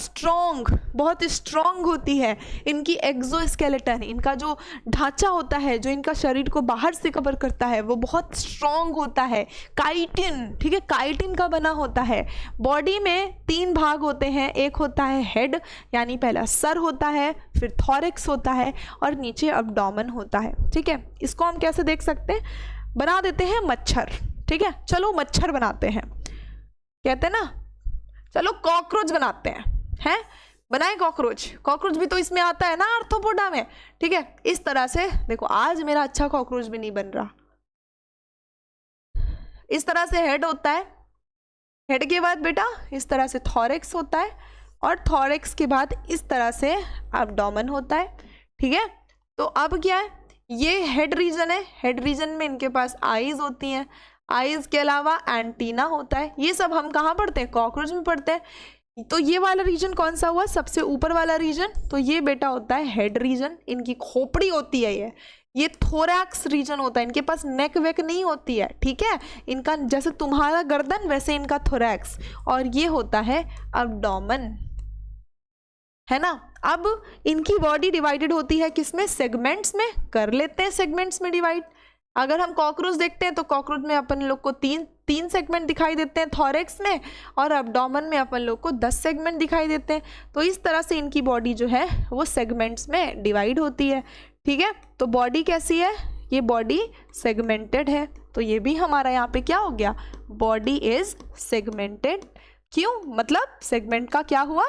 स्ट्रॉन्ग होती है इनकी एक्सोस्केलेटन। इनका जो ढांचा होता है, जो इनका शरीर को बाहर से कवर करता है, वो बहुत स्ट्रॉन्ग होता है। काइटिन, ठीक है, काइटिन का बना होता है। बॉडी में 3 भाग होते हैं। एक होता है हेड, यानी पहला सर होता है, फिर थॉरेक्स होता है, और नीचे अब्डोमेन होता है। ठीक है, इसको हम कैसे देख सकते हैं? बना देते हैं मच्छर। ठीक है, चलो मच्छर बनाते हैं, कहते हैं ना, चलो कॉकरोच बनाते हैं बनाए कॉकरोच। कॉकरोच भी तो इसमें आता है ना, आर्थ्रोपोडा में। ठीक है, इस तरह से देखो, आज मेरा अच्छा कॉकरोच भी नहीं बन रहा। इस तरह से हेड होता है, हेड के बाद बेटा इस तरह से थॉरेक्स होता है, और थॉरेक्स के बाद इस तरह से एब्डोमेन होता है। ठीक है, तो अब क्या है? ये हेड रीजन है। हेड रीजन में इनके पास आईज होती हैं, आईज के अलावा एंटीना होता है। ये सब हम कहाँ पढ़ते हैं? कॉकरोच में पढ़ते हैं। तो ये वाला रीजन कौन सा हुआ? सबसे ऊपर वाला रीजन, तो ये बेटा होता है हेड रीजन। इनकी खोपड़ी होती है ये थोरैक्स रीजन होता है। इनके पास नेक वेक नहीं होती है। ठीक है, इनका जैसे तुम्हारा गर्दन वैसे इनका थोरैक्स, और ये होता है अब्डोमेन, है ना। अब इनकी बॉडी डिवाइडेड होती है किसमें? सेगमेंट्स में। कर लेते हैं सेगमेंट्स में डिवाइड। अगर हम कॉकरोच देखते हैं तो कॉकरोच में अपन लोग को तीन सेगमेंट दिखाई देते हैं थॉरेक्स में, और अब्डोमेन में अपन लोग को 10 सेगमेंट दिखाई देते हैं। तो इस तरह से इनकी बॉडी जो है वो सेगमेंट्स में डिवाइड होती है। ठीक है, तो बॉडी कैसी है? ये बॉडी सेगमेंटेड है। तो ये भी हमारा यहाँ पे क्या हो गया? Body is segmented. क्यों? मतलब सेगमेंट का क्या हुआ?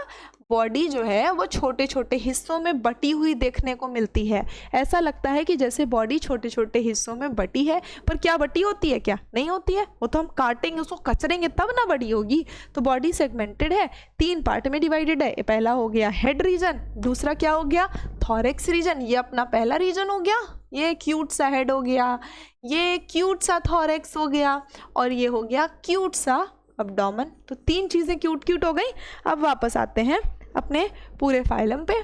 बॉडी जो है वो छोटे छोटे हिस्सों में बटी हुई देखने को मिलती है। ऐसा लगता है कि जैसे बॉडी छोटे छोटे हिस्सों में बटी है, पर क्या बटी होती है? क्या नहीं होती है? वो तो हम काटेंगे, उसको कचरेंगे तब ना बड़ी होगी। तो बॉडी सेगमेंटेड है, 3 पार्ट में डिवाइडेड है। पहला हो गया हेड रीजन, दूसरा क्या हो गया? Thorax region. ये अपना पहला रीजन हो गया, ये क्यूट सा हेड हो गया, ये क्यूट सा थॉरेक्स हो गया, और ये हो गया क्यूट सा अब्डोमेन। तो 3 चीज़ें क्यूट क्यूट हो गई। अब वापस आते हैं अपने पूरे फाइलम पे।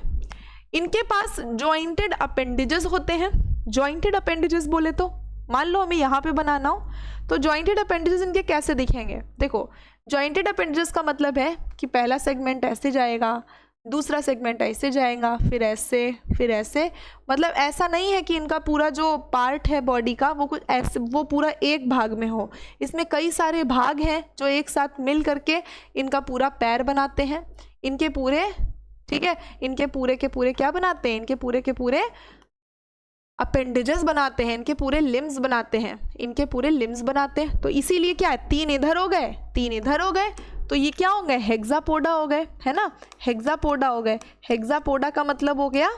इनके पास जॉइंटेड अपेंडेजेस होते हैं। जॉइंटेड अपेंडेजेस बोले तो मान लो हमें यहाँ पे बनाना हो, तो जॉइंटेड अपेंडेजेस इनके कैसे दिखेंगे? देखो, जॉइंटेड अपेंडेजेस का मतलब है कि पहला सेगमेंट ऐसे जाएगा, दूसरा सेगमेंट ऐसे जाएगा, फिर ऐसे, फिर ऐसे। मतलब ऐसा नहीं है कि इनका पूरा जो पार्ट है बॉडी का वो कुछ ऐसे, वो पूरा एक भाग में हो। इसमें कई सारे भाग हैं जो एक साथ मिल करके इनका पूरा पैर बनाते हैं। इनके पूरे, ठीक है, इनके पूरे के पूरे क्या बनाते हैं? इनके पूरे के पूरे अपेंडेजेस बनाते हैं, इनके पूरे लिम्स बनाते हैं, इनके पूरे लिम्स बनाते हैं। तो इसीलिए क्या है? 3 इधर हो गए, 3 इधर हो गए, तो ये क्या हो गए? हेक्सापोडा हो गए, है ना। हेक्सापोडा हो गए। हेक्सापोडा का मतलब हो गया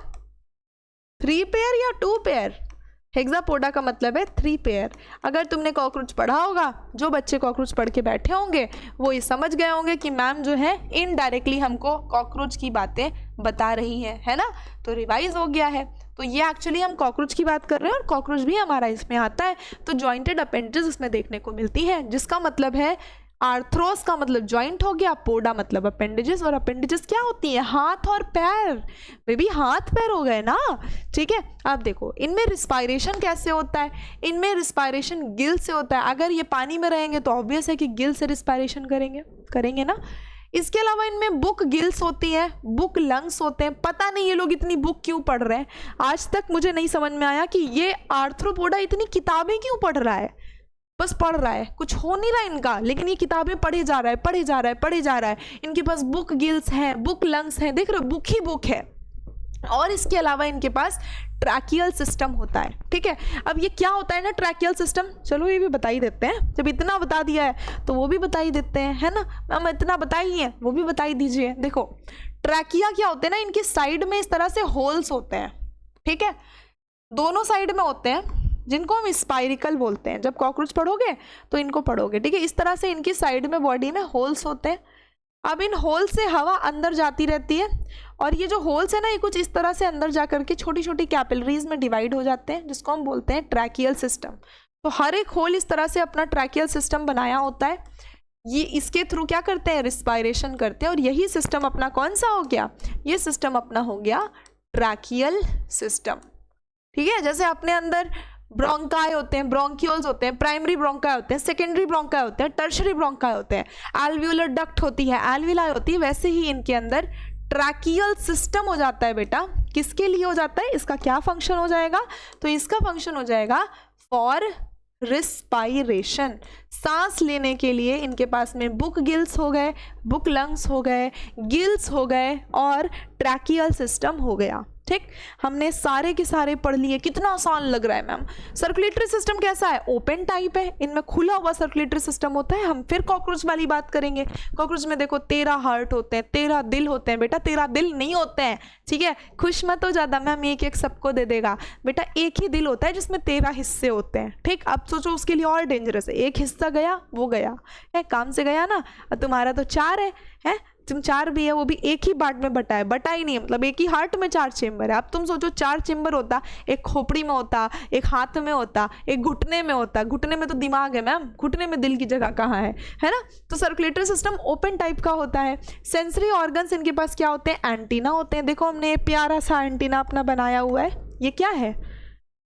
3 पेयर या 2 पेयर? हेक्सापोडा का मतलब है 3 पेयर। अगर तुमने कॉकरोच पढ़ा होगा, जो बच्चे कॉकरोच पढ़ के बैठे होंगे वो ये समझ गए होंगे कि मैम जो है इनडायरेक्टली हमको कॉकरोच की बातें बता रही है ना। तो रिवाइज हो गया है। तो ये एक्चुअली हम कॉकरोच की बात कर रहे हैं, और कॉकरोच भी हमारा इसमें आता है। तो जॉइंटेड अपेंडेजेस इसमें देखने को मिलती है, जिसका मतलब है आर्थ्रोस का मतलब जॉइंट हो गया, पोडा मतलब अपेंडेजेस। और अपेंडेजेस क्या होती है? हाथ और पैर। बेबी हाथ पैर हो गए ना। ठीक है, अब देखो इनमें रिस्पायरेशन कैसे होता है? इनमें रिस्पायरेशन गिल से होता है। अगर ये पानी में रहेंगे तो ऑब्वियस है कि गिल से रिस्पायरेशन करेंगे ना। इसके अलावा इनमें बुक गिल्स होती है, बुक लंग्स होते हैं। पता नहीं ये लोग इतनी बुक क्यों पढ़ रहे हैं, आज तक मुझे नहीं समझ में आया कि ये आर्थ्रोपोडा इतनी किताबें क्यों पढ़ रहा है। बस पढ़ रहा है, कुछ हो नहीं रहा इनका, लेकिन ये किताबें पढ़े जा रहा है, पढ़े जा रहा है, पढ़े जा रहा है। इनके पास बुक गिल्स हैं, बुक लंग्स हैं, देख रहे हो, बुक ही बुक है। और इसके अलावा इनके पास ट्रैकियल सिस्टम होता है। ठीक है, अब ये क्या होता है ना ट्रैकियल सिस्टम, चलो ये भी बता ही देते हैं। जब इतना बता दिया है तो वो भी बता ही देते हैं, है ना। मैम इतना बताई है, वो भी बता ही दीजिए। देखो ट्रैकिया क्या होते हैं ना, इनके साइड में इस तरह से होल्स होते हैं। ठीक है, दोनों साइड में होते हैं, जिनको हम स्पाइरिकल बोलते हैं। जब कॉकरोच पढ़ोगे तो इनको पढ़ोगे, ठीक है। इस तरह से इनकी साइड में बॉडी में होल्स होते हैं। अब इन होल से हवा अंदर जाती रहती है, और ये जो होल्स है ना, ये कुछ इस तरह से अंदर जा करके छोटी छोटी कैपिलरीज में डिवाइड हो जाते हैं, जिसको हम बोलते हैं ट्रैकियल सिस्टम। तो हर एक होल इस तरह से अपना ट्रैकियल सिस्टम बनाया होता है। ये इसके थ्रू क्या करते हैं, रिस्पायरेशन करते हैं। और यही सिस्टम अपना कौन सा हो गया, ये सिस्टम अपना हो गया ट्रैकियल सिस्टम, ठीक है। जैसे अपने अंदर ब्रोंकाई होते हैं, ब्रोंक्यूल्स होते हैं, प्राइमरी ब्रोंकाई होते हैं, सेकेंडरी ब्रोंकाई होते हैं, टर्शरी ब्रोंकाई होते हैं, एल्वियोलर डक्ट होती है, एल्विलाई होती है, वैसे ही इनके अंदर ट्रैकियल सिस्टम हो जाता है बेटा। किसके लिए हो जाता है, इसका क्या फंक्शन हो जाएगा, तो इसका फंक्शन हो जाएगा फॉर रिस्पायरेशन, सांस लेने के लिए। इनके पास में बुक गिल्स हो गए, बुक लंग्स हो गए, गिल्स हो गए और ट्रैकियल सिस्टम हो गया, ठीक। हमने सारे के सारे पढ़ लिए। कितना आसान लग रहा है मैम। सर्कुलेटरी सिस्टम कैसा है, ओपन टाइप है, इनमें खुला हुआ सर्कुलेटरी सिस्टम होता है। हम फिर कॉकरोच वाली बात करेंगे। कॉकरोच में देखो 13 हार्ट होते हैं, 13 दिल होते हैं बेटा, 13 दिल नहीं होते हैं, ठीक है। खुश मत हो ज़्यादा, मैम एक एक सबको दे देगा बेटा। एक ही दिल होता है जिसमें 13 हिस्से होते हैं, ठीक। अब सोचो उसके लिए और डेंजरस है, एक हिस्सा गया वो गया है, काम से गया ना। तुम्हारा तो 4 है, तुम 4 भी है, वो भी एक ही पार्ट में बटा है, बटा ही नहीं है, मतलब एक ही हार्ट में 4 चेम्बर है। अब तुम सोचो 4 चेम्बर होता, एक खोपड़ी में होता, एक हाथ में होता, एक घुटने में होता। घुटने में तो दिमाग है मैम, घुटने में दिल की जगह कहाँ है ना। तो सर्कुलेटरी सिस्टम ओपन टाइप का होता है। सेंसरी ऑर्गन्स इनके पास क्या होते हैं, एंटीना होते हैं। देखो हमने प्यारा सा एंटीना अपना बनाया हुआ है, ये क्या है,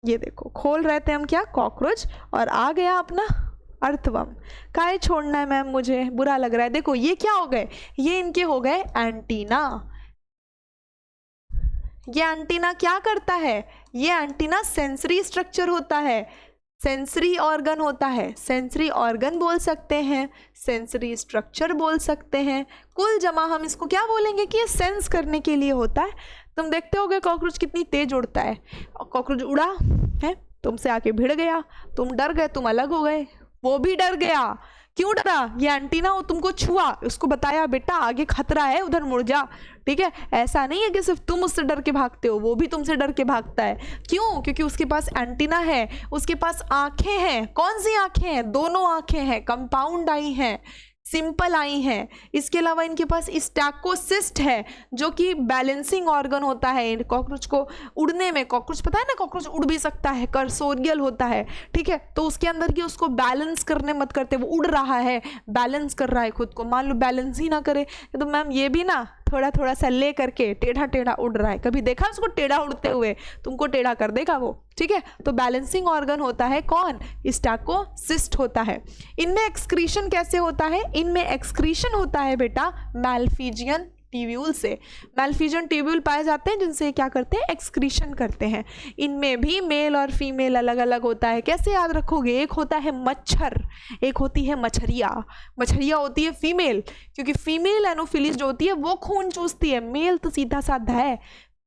ये देखो खोल रहे थे हम क्या, कॉकरोच, और आ गया अपना अर्थवर्म। काहे छोड़ना है मैम, मुझे बुरा लग रहा है। देखो ये क्या हो गए, ये इनके हो गए एंटीना। ये एंटीना क्या करता है, ये एंटीना सेंसरी स्ट्रक्चर होता है, सेंसरी ऑर्गन होता है। सेंसरी ऑर्गन बोल सकते हैं, सेंसरी स्ट्रक्चर बोल सकते हैं, कुल जमा हम इसको क्या बोलेंगे कि ये सेंस करने के लिए होता है। तुम देखते होगे कॉकरोच कितनी तेज उड़ता है। कॉकरोच उड़ा है, तुमसे आके भिड़ गया, तुम डर गए, तुम अलग हो गए, वो भी डर गया। क्यों डरा, ये एंटीना वो तुमको छुआ, उसको बताया बेटा आगे खतरा है, उधर मुड़ जा, ठीक है। ऐसा नहीं है कि सिर्फ तुम उससे डर के भागते हो, वो भी तुमसे डर के भागता है। क्यों, क्योंकि उसके पास एंटीना है, उसके पास आंखें हैं। कौन सी आंखें हैं, दोनों आंखें हैं, कंपाउंड आई हैं, सिंपल आई हैं। इसके अलावा इनके पास स्टैकोसिस्ट है, जो कि बैलेंसिंग ऑर्गन होता है कॉकरोच को उड़ने में। कॉकरोच पता है ना, कॉकरोच उड़ भी सकता है, कर्सोरियल होता है, ठीक है। तो उसके अंदर की उसको बैलेंस करने मत करते, वो उड़ रहा है, बैलेंस कर रहा है खुद को। मान लो बैलेंस ही ना करे तो मैम ये भी ना थोड़ा थोड़ा सा ले करके टेढ़ा टेढ़ा उड़ रहा है। कभी देखा उसको टेढ़ा उड़ते हुए, तुमको टेढ़ा कर देगा वो, ठीक है। तो बैलेंसिंग ऑर्गन होता है कौन, स्टैकोसिस्ट होता है। इनमें एक्सक्रीशन कैसे होता है, इनमें एक्सक्रीशन होता है बेटा मैल्फिजियन ट्यूब्यूल से। मैल्फिजियन ट्यूब्यूल पाए जाते हैं जिनसे क्या करते हैं, एक्सक्रीशन करते हैं। इनमें भी मेल और फीमेल अलग अलग होता है। कैसे याद रखोगे, एक होता है मच्छर, एक होती है मछरिया। मछरिया होती है फीमेल, क्योंकि फीमेल एनोफिलीज जो होती है वो खून चूसती है, मेल तो सीधा साधा है,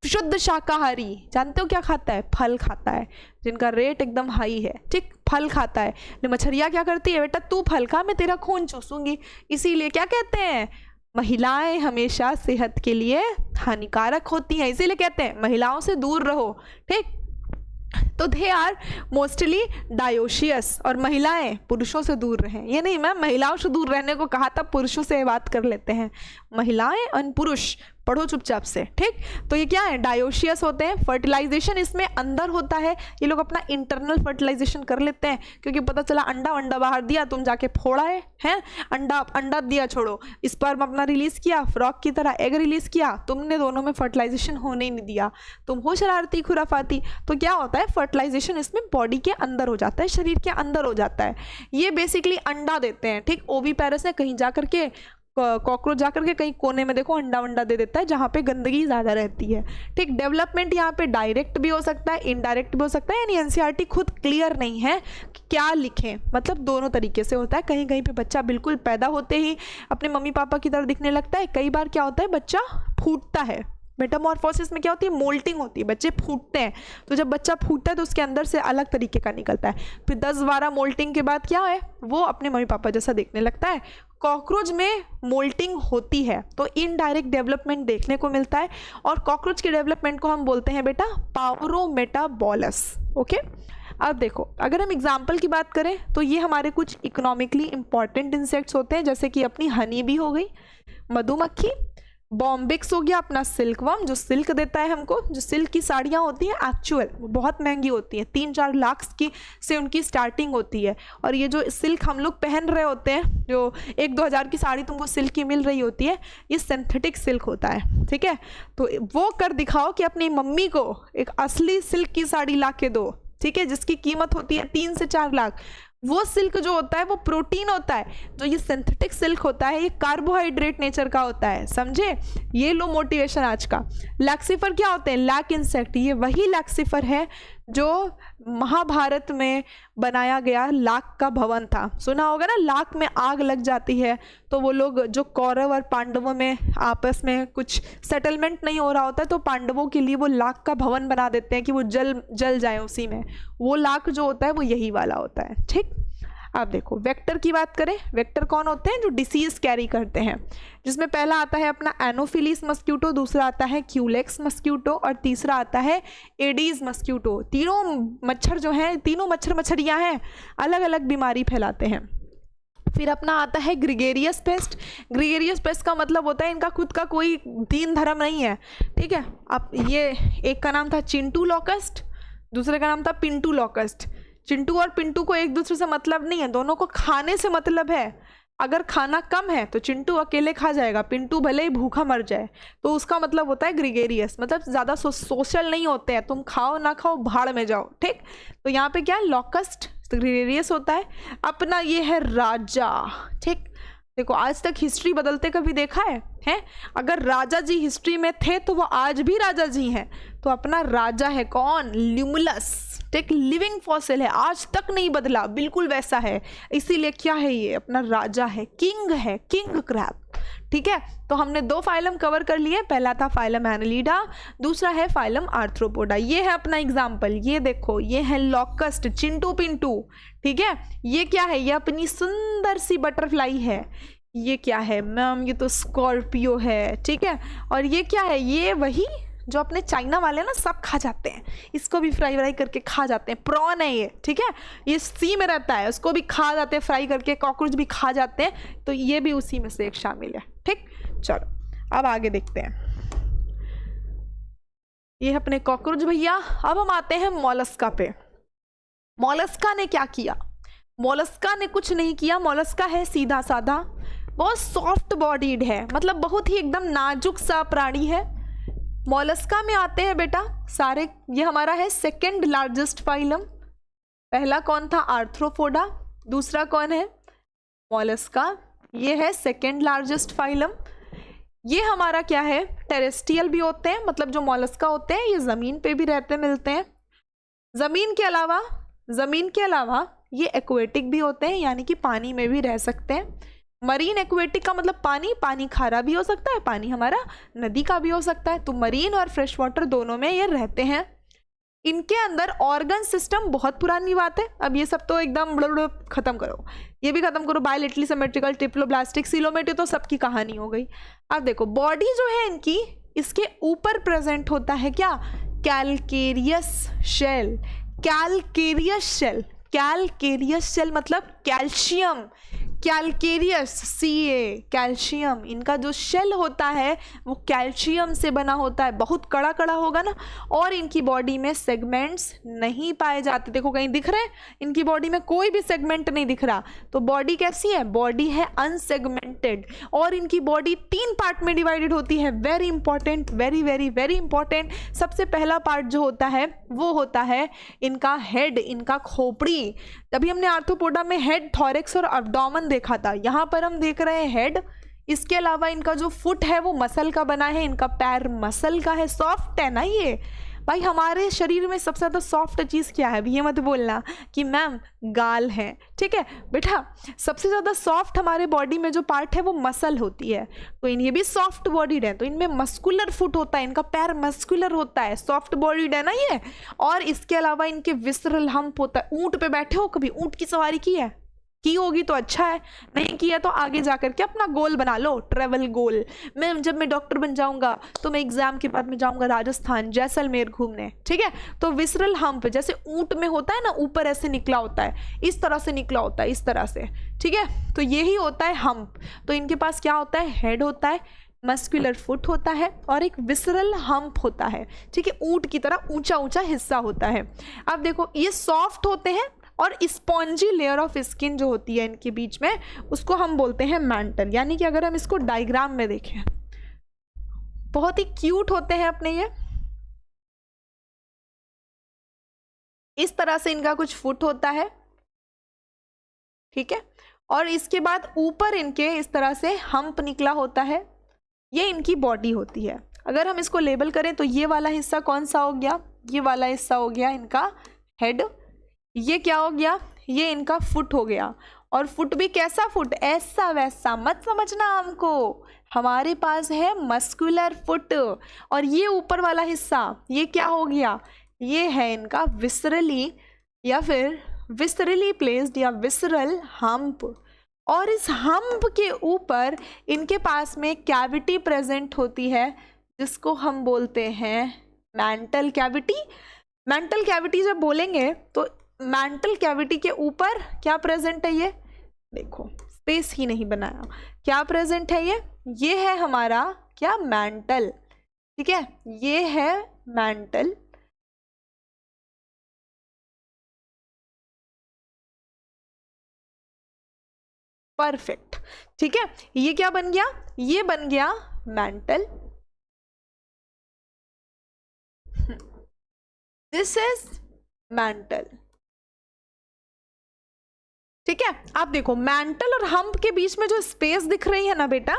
शुद्ध शाकाहारी। जानते हो क्या खाता है, फल खाता है, जिनका रेट एकदम हाई है, ठीक, फल खाता है। मछरिया क्या करती है, बेटा तू फल खा, मैं तेरा खून चूसूंगी। इसीलिए क्या कहते हैं, महिलाएं हमेशा सेहत के लिए हानिकारक होती हैं, इसीलिए कहते हैं महिलाओं से दूर रहो, ठीक। तो दे आर मोस्टली डायोशियस, और महिलाएं पुरुषों से दूर रहें। ये नहीं मैम महिलाओं से दूर रहने को कहा था, पुरुषों से बात कर लेते हैं। महिलाएं और पुरुष पढ़ो चुपचाप से, ठीक। तो ये क्या है, डायोशियस होते हैं। फर्टिलाइजेशन इसमें अंदर होता है, ये लोग अपना इंटरनल फर्टिलाइजेशन कर लेते हैं, क्योंकि पता चला अंडा वंडा बाहर दिया, तुम जाके फोड़ा है अंडा दिया, छोड़ो, स्पर्म अपना रिलीज किया, फ्रॉक की तरह एग रिलीज किया, तुमने दोनों में फर्टिलाइजेशन होने ही नहीं दिया, तुम हो शरारती खुराफाती। तो क्या होता है, फर्टिलाइजेशन इसमें बॉडी के अंदर हो जाता है, शरीर के अंदर हो जाता है। ये बेसिकली अंडा देते हैं, ठीक। ओवीपेरस है, कहीं जा करके कॉकरोच जाकर के कहीं कोने में देखो अंडा वंडा दे देता है, जहाँ पे गंदगी ज़्यादा रहती है, ठीक। डेवलपमेंट यहाँ पे डायरेक्ट भी हो सकता है, इनडायरेक्ट भी हो सकता है, यानी एनसीईआरटी खुद क्लियर नहीं है कि क्या लिखें, मतलब दोनों तरीके से होता है। कहीं कहीं पे बच्चा बिल्कुल पैदा होते ही अपने मम्मी पापा की तरह दिखने लगता है, कई बार क्या होता है बच्चा फूटता है। मेटामॉर्फोसिस में क्या होती है, मोल्टिंग होती है, बच्चे फूटते हैं। तो जब बच्चा फूटता है तो उसके अंदर से अलग तरीके का निकलता है। फिर 10-12 मोल्टिंग के बाद क्या है, वो अपने मम्मी पापा जैसा दिखने लगता है, कॉकरोच में मोल्टिंग होती है तो इनडायरेक्ट डेवलपमेंट देखने को मिलता है, और कॉकरोच के डेवलपमेंट को हम बोलते हैं बेटा पावरोमेटाबॉलस। ओके, अब देखो अगर हम एग्जाम्पल की बात करें तो ये हमारे कुछ इकोनॉमिकली इंपॉर्टेंट इंसेक्ट्स होते हैं, जैसे कि अपनी हनी बी हो गई, मधुमक्खी, बॉम्बिक्स हो गया अपना सिल्कवर्म जो सिल्क देता है हमको, जो सिल्क की साड़ियाँ होती हैं एक्चुअल वो बहुत महंगी होती हैं, 3-4 लाख की से उनकी स्टार्टिंग होती है, और ये जो सिल्क हम लोग पहन रहे होते हैं जो 1-2 हज़ार की साड़ी तुमको सिल्क की मिल रही होती है, ये सिंथेटिक सिल्क होता है। ठीक है, तो वो कर दिखाओ कि अपनी मम्मी को एक असली सिल्क की साड़ी ला के दो, ठीक है, जिसकी कीमत होती है 3 से 4 लाख। वो सिल्क जो होता है वो प्रोटीन होता है, जो ये सिंथेटिक सिल्क होता है ये कार्बोहाइड्रेट नेचर का होता है, समझे। ये लो मोटिवेशन आज का। लैक्सिफर क्या होते हैं? Lac insect. ये वही लैक्सिफर है जो महाभारत में बनाया गया लाक का भवन था, सुना होगा ना, लाक में आग लग जाती है तो वो लोग जो कौरव और पांडवों में आपस में कुछ सेटलमेंट नहीं हो रहा होता है तो पांडवों के लिए वो लाक का भवन बना देते हैं कि वो जल जाए उसी में। वो लाक जो होता है वो यही वाला होता है। ठीक, अब देखो वेक्टर की बात करें, वेक्टर कौन होते हैं? जो डिसीज कैरी करते हैं, जिसमें पहला आता है अपना एनोफिलीस मस्क्यूटो, दूसरा आता है क्यूलेक्स मस्क्यूटो और तीसरा आता है एडीज मस्क्यूटो। तीनों मच्छर जो हैं, तीनों मच्छरियां हैं, अलग अलग बीमारी फैलाते हैं। फिर अपना आता है ग्रिगेरियस पेस्ट। ग्रिगेरियस पेस्ट का मतलब होता है इनका खुद का कोई दीन धर्म नहीं है। ठीक है, अब ये एक का नाम था चिंटू लॉकस्ट, दूसरे का नाम था पिंटू लॉकस्ट। चिंटू और पिंटू को एक दूसरे से मतलब नहीं है, दोनों को खाने से मतलब है। अगर खाना कम है तो चिंटू अकेले खा जाएगा, पिंटू भले ही भूखा मर जाए, तो उसका मतलब होता है ग्रिगेरियस, मतलब ज़्यादा सोशल नहीं होते हैं, तुम खाओ ना खाओ भाड़ में जाओ। ठीक, तो यहाँ पे क्या है? लॉकस्ट ग्रिगेरियस होता है। अपना ये है राजा। ठीक, देखो आज तक हिस्ट्री बदलते कभी देखा है? अगर राजा जी हिस्ट्री में थे तो वो आज भी राजा जी हैं। तो अपना राजा है कौन? ल्यूमुलस। ठीक, लिविंग फॉसिल है, आज तक नहीं बदला, बिल्कुल वैसा है, इसीलिए क्या है? ये अपना राजा है, किंग है, किंग क्रैब। ठीक है, तो हमने 2 फाइलम कवर कर लिए, पहला था फाइलम एनालिडा, दूसरा है फाइलम आर्थ्रोपोडा। ये है अपना एग्जाम्पल, ये देखो ये है लॉकस्ट, चिंटू पिंटू। ठीक है, ये क्या है? ये अपनी सुंदर सी बटरफ्लाई है। ये क्या है मैम? ये तो स्कॉर्पियो है। ठीक है, और ये क्या है? ये वही जो अपने चाइना वाले ना सब खा जाते हैं, इसको भी फ्राई करके खा जाते हैं, प्रॉन है ये। ठीक है, ये सी में रहता है, उसको भी खा जाते हैं फ्राई करके, कॉकरोच भी खा जाते हैं, तो ये भी उसी में से एक शामिल है। ठीक, चलो अब आगे देखते हैं। ये अपने कॉकरोच भैया। अब हम आते हैं मोलस्का पे। मोलस्का ने क्या किया? मोलस्का ने कुछ नहीं किया। मोलस्का है सीधा साधा, बहुत सॉफ्ट बॉडीड है, मतलब बहुत ही एकदम नाजुक सा प्राणी है। मोलस्का में आते हैं बेटा सारे, ये हमारा है सेकंड लार्जेस्ट फाइलम। पहला कौन था? आर्थ्रोपोडा, दूसरा कौन है? मोलस्का, ये है सेकंड लार्जेस्ट फाइलम। ये हमारा क्या है? टेरेस्ट्रियल भी होते हैं, मतलब जो मोलस्का होते हैं ये जमीन पे भी रहते मिलते हैं। जमीन के अलावा ये एक्वेटिक भी होते हैं, यानी कि पानी में भी रह सकते हैं। मरीन एक्वेटिक का मतलब पानी खारा भी हो सकता है, पानी हमारा नदी का भी हो सकता है, तो मरीन और फ्रेश वाटर दोनों में ये रहते हैं। इनके अंदर ऑर्गन सिस्टम बहुत पुरानी बात है, अब ये सब तो एकदम खत्म करो, ये भी खत्म करो, बायोलिटरली सिमेट्रिकल, ट्रिप्लोब्लास्टिक, सिलोमेटिक तो सबकी कहानी हो गई। अब देखो बॉडी जो है इनकी, इसके ऊपर प्रेजेंट होता है क्या? Calcareous shell. Calcareous shell, calcareous shell मतलब कैल्शियम, कैलकेरियस Ca, कैल्शियम। इनका जो शेल होता है वो कैल्शियम से बना होता है, बहुत कड़ा कड़ा होगा ना, और इनकी बॉडी में सेगमेंट्स नहीं पाए जाते। देखो कहीं दिख रहे हैं? इनकी बॉडी में कोई भी सेगमेंट नहीं दिख रहा, तो बॉडी कैसी है? बॉडी है अनसेगमेंटेड, और इनकी बॉडी 3 पार्ट में डिवाइडेड होती है। Very important, very very very important. सबसे पहला पार्ट जो होता है वो होता है इनका हेड, इनका खोपड़ी। तभी हमने आर्थ्रोपोडा में हेड, थॉरेक्स और एब्डोमेन देखा था, यहाँ पर हम देख रहे हैं हेड। इसके अलावा इनका जो फुट है वो मसल का बना है, इनका पैर मसल का है, सॉफ्ट है ना ये। भाई हमारे शरीर में सबसे ज़्यादा सॉफ्ट चीज़ क्या है? ये मत बोलना कि मैम गाल है। ठीक है बेटा, सबसे ज़्यादा सॉफ्ट हमारे बॉडी में जो पार्ट है वो मसल होती है, तो ये भी सॉफ्ट बॉडीड है, तो इनमें मस्कुलर फुट होता है, इनका पैर मस्कुलर होता है, सॉफ्ट बॉडीड है ना ये। और इसके अलावा इनके विसरल हम्प होता है। ऊँट पे बैठे हो? कभी ऊँट की सवारी की है? की होगी तो अच्छा है, नहीं किया तो आगे जा करके अपना गोल बना लो, ट्रेवल गोल। जब मैं डॉक्टर बन जाऊंगा तो मैं एग्जाम के बाद में जाऊंगा राजस्थान, जैसलमेर घूमने, ठीक है। तो विसरल हम्प जैसे ऊंट में होता है ना, ऊपर ऐसे निकला होता है, इस तरह से निकला होता है, इस तरह से, ठीक है। तो यही होता है हम्प। तो इनके पास क्या होता है, हेड होता है, मस्कुलर फुट होता है और एक विसरल हम्प होता है, ठीक है। ऊंट की तरह ऊंचा ऊंचा हिस्सा होता है। अब देखो ये सॉफ्ट होते हैं और स्पॉन्जी लेयर ऑफ स्किन जो होती है इनके बीच में, उसको हम बोलते हैं मैंटल। यानी कि अगर हम इसको डायग्राम में देखें, बहुत ही क्यूट होते हैं अपने ये, इस तरह से इनका कुछ फुट होता है, ठीक है। और इसके बाद ऊपर इनके इस तरह से हम्प निकला होता है, ये इनकी बॉडी होती है। अगर हम इसको लेबल करें तो ये वाला हिस्सा कौन सा हो गया, ये वाला हिस्सा हो गया इनका हेड, ये क्या हो गया, ये इनका फुट हो गया। और फुट भी कैसा फुट, ऐसा वैसा मत समझना हमको, हमारे पास है मस्कुलर फुट। और ये ऊपर वाला हिस्सा ये क्या हो गया, ये है इनका विसरली या फिर विसरली प्लेस्ड या विसरल हम्प। और इस हम्प के ऊपर इनके पास में कैविटी प्रेजेंट होती है जिसको हम बोलते हैं मैंटल कैविटी। मैंटल कैविटी जब बोलेंगे तो मैंटल कैविटी के ऊपर क्या प्रेजेंट है, ये देखो स्पेस ही नहीं बनाया, क्या प्रेजेंट है, ये है हमारा क्या, मैंटल, ठीक है। ये है मैंटल, परफेक्ट, ठीक है। ये क्या बन गया, ये बन गया मैंटल, दिस इज मैंटल, ठीक है। आप देखो मैंटल और हम्प के बीच में जो स्पेस दिख रही है ना बेटा,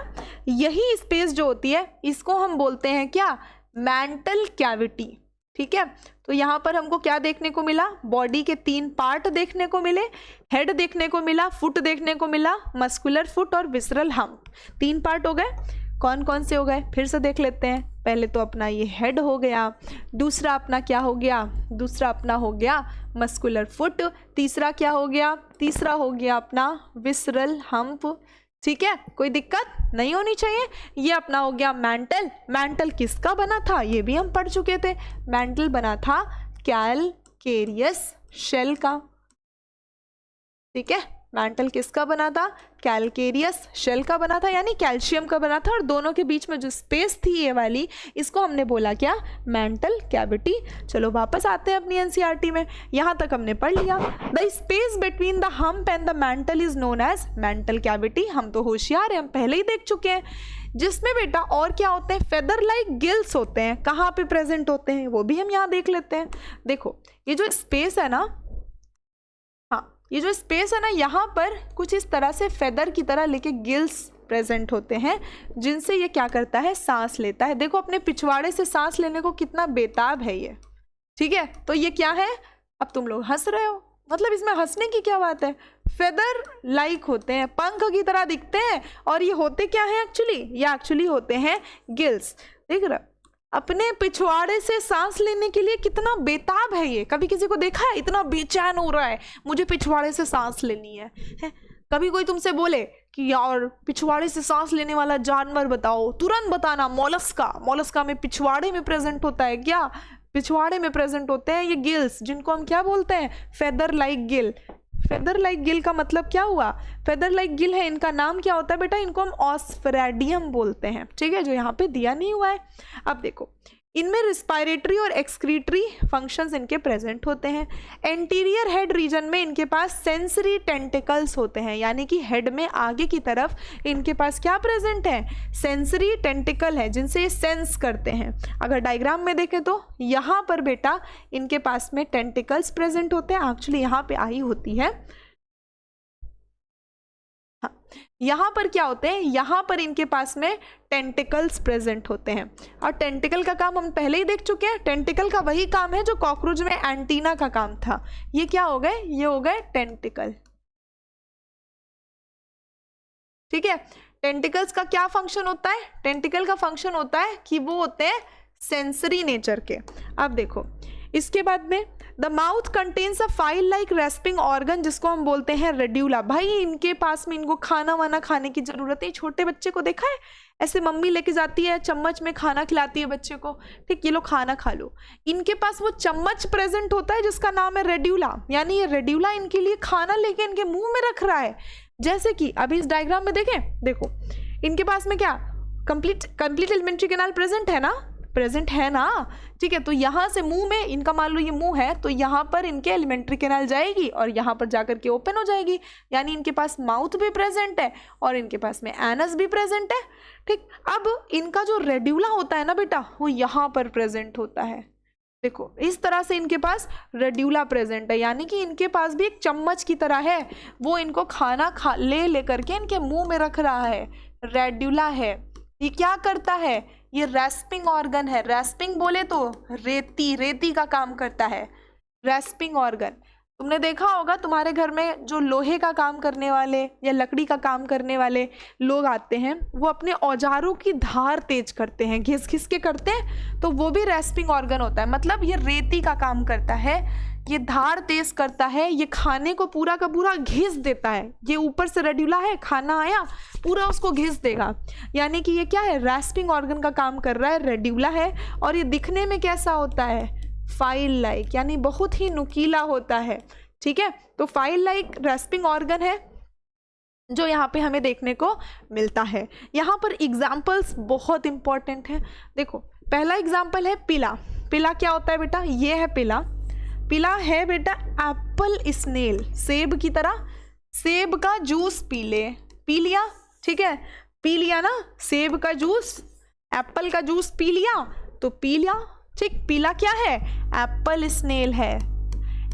यही स्पेस जो होती है इसको हम बोलते हैं क्या, मैंटल कैविटी, ठीक है। तो यहाँ पर हमको क्या देखने को मिला, बॉडी के 3 पार्ट देखने को मिले, हेड देखने को मिला, फुट देखने को मिला, मस्कुलर फुट और विसरल हम्प, 3 पार्ट हो गए। कौन कौन से हो गए फिर से देख लेते हैं। पहले तो अपना ये हेड हो गया, दूसरा अपना क्या हो गया, दूसरा अपना हो गया मस्कुलर फुट, तीसरा क्या हो गया, तीसरा हो गया अपना विसरल हम्प, ठीक है। कोई दिक्कत नहीं होनी चाहिए। ये अपना हो गया मैंटल। मैंटल किसका बना था, ये भी हम पढ़ चुके थे, मैंटल बना था कैलकेरियस शेल का, ठीक है। मैंटल किसका बना था, कैलकेरियस शेल का बना था, यानी कैल्शियम का बना था। और दोनों के बीच में जो स्पेस थी ये वाली, इसको हमने बोला क्या, मैंटल कैविटी। चलो वापस आते हैं अपनी एनसीईआरटी में, यहाँ तक हमने पढ़ लिया। The space between the hump and the mantle is known as mantle cavity. हम तो होशियार हैं, हम पहले ही देख चुके हैं। जिसमें बेटा और क्या होते हैं, फेदर लाइक गिल्स होते हैं, कहाँ पे प्रेजेंट होते हैं वो भी हम यहाँ देख लेते हैं। देखो ये जो स्पेस है ना, ये जो स्पेस है ना, यहाँ पर कुछ इस तरह से फेदर की तरह लेके गिल्स प्रेजेंट होते हैं, जिनसे ये क्या करता है, सांस लेता है। देखो अपने पिछवाड़े से सांस लेने को कितना बेताब है ये, ठीक है। तो ये क्या है, अब तुम लोग हंस रहे हो, मतलब इसमें हंसने की क्या बात है, फेदर लाइक होते हैं, पंख की तरह दिखते हैं। और ये होते क्या है एक्चुअली, ये एक्चुअली होते हैं गिल्स। देख रहे, अपने पिछवाड़े से सांस लेने के लिए कितना बेताब है ये। कभी किसी को देखा है इतना बेचैन हो रहा है, मुझे पिछवाड़े से सांस लेनी है? कभी कोई तुमसे बोले कि यार पिछवाड़े से सांस लेने वाला जानवर बताओ, तुरंत बताना मोलस्का। मोलस्का में पिछवाड़े में प्रेजेंट होता है क्या, पिछवाड़े में प्रेजेंट होते हैं ये गिल्स, जिनको हम क्या बोलते हैं, feather like Gill. Feather like Gill का मतलब क्या हुआ, फेदर लाइक गिल है, इनका नाम क्या होता है बेटा, इनको हम ऑस्फेरेडियम बोलते हैं, ठीक है, जो यहाँ पे दिया नहीं हुआ है। अब देखो इनमें रिस्पायरेटरी और एक्सक्रीटरी फंक्शंस इनके प्रेजेंट होते हैं। एंटीरियर हेड रीजन में इनके पास सेंसरी टेंटिकल्स होते हैं, यानी कि हेड में आगे की तरफ इनके पास क्या प्रेजेंट है, सेंसरी टेंटिकल है, जिनसे ये सेंस करते हैं। अगर डायग्राम में देखें तो यहाँ पर बेटा इनके पास में टेंटिकल्स प्रेजेंट होते हैं, एक्चुअली यहाँ पे आई होती है, यहाँ पर क्या होते हैं, यहाँ पर इनके पास में टेंटिकल्स प्रेजेंट होते हैं। और टेंटिकल का काम हम पहले ही देख चुके हैं, टेंटिकल का वही काम है जो कॉकरोच में एंटीना का काम था। ये क्या हो गए, ये हो गए टेंटिकल, ठीक है। टेंटिकल्स का क्या फंक्शन होता है, टेंटिकल का फंक्शन होता है कि वो होते हैं सेंसरी नेचर के। अब देखो इसके बाद में the mouth contains a file like respiring organ, जिसको हम बोलते हैं रेड्यूला। भाई इनके पास में इनको खाना वाना खाने की जरूरत है। छोटे बच्चे को देखा है, ऐसे मम्मी लेके जाती है, चम्मच में खाना खिलाती है बच्चे को, ठीक, ये लो खाना खा लो। इनके पास वो चम्मच प्रेजेंट होता है जिसका नाम है रेड्यूला, यानी ये रेड्यूला इनके लिए खाना लेके इनके मुंह में रख रहा है। जैसे कि अभी इस डायग्राम में देखें, देखो इनके पास में क्या कंप्लीट एलिमेंट्री कैनाल प्रेजेंट है ना, प्रेजेंट है ना, ठीक है। तो यहाँ से मुंह में इनका मान लो ये मुंह है, तो यहाँ पर इनके एलिमेंट्री कैनाल जाएगी और यहाँ पर जाकर के ओपन हो जाएगी, यानी इनके पास माउथ भी प्रेजेंट है और इनके पास में एनस भी प्रेजेंट है, ठीक। अब इनका जो रेड्यूला होता है ना बेटा, वो यहाँ पर प्रेजेंट होता है। देखो इस तरह से इनके पास रेड्यूला प्रेजेंट है, यानी कि इनके पास भी एक चम्मच की तरह है, वो इनको खाना ले करके इनके मुंह में रख रहा है, रेड्यूला है। ये क्या करता है, ये रेस्पिंग ऑर्गन है। रेस्पिंग बोले तो रेती का काम करता है, रेस्पिंग ऑर्गन। तुमने देखा होगा तुम्हारे घर में जो लोहे का काम करने वाले या लकड़ी का काम करने वाले लोग आते हैं, वो अपने औजारों की धार तेज करते हैं, घिस घिस के करते हैं, तो वो भी रेस्पिंग ऑर्गन होता है। मतलब ये रेती का काम करता है, ये धार तेज करता है, ये खाने को पूरा का पूरा घिस देता है। ये ऊपर से रेड्यूला है, खाना आया पूरा उसको घिस देगा, यानी कि ये क्या है, रेस्पिंग ऑर्गन का काम कर रहा है, रेड्यूला है। और ये दिखने में कैसा होता है, फाइल लाइक, यानी बहुत ही नुकीला होता है, ठीक है। तो फाइल लाइक रेस्पिंग ऑर्गन है जो यहाँ पे हमें देखने को मिलता है। यहाँ पर एग्जाम्पल्स बहुत इंपॉर्टेंट है। देखो पहला एग्जाम्पल है पिला। पिला क्या होता है बेटा, ये है पिला। पिला है बेटा एप्पल स्नेल, सेब की तरह। सेब का जूस पी लिया, ठीक है, पी लिया ना, सेब का जूस, एप्पल का जूस पी लिया तो पी लिया, ठीक। पीला क्या है, एप्पल स्नेल है,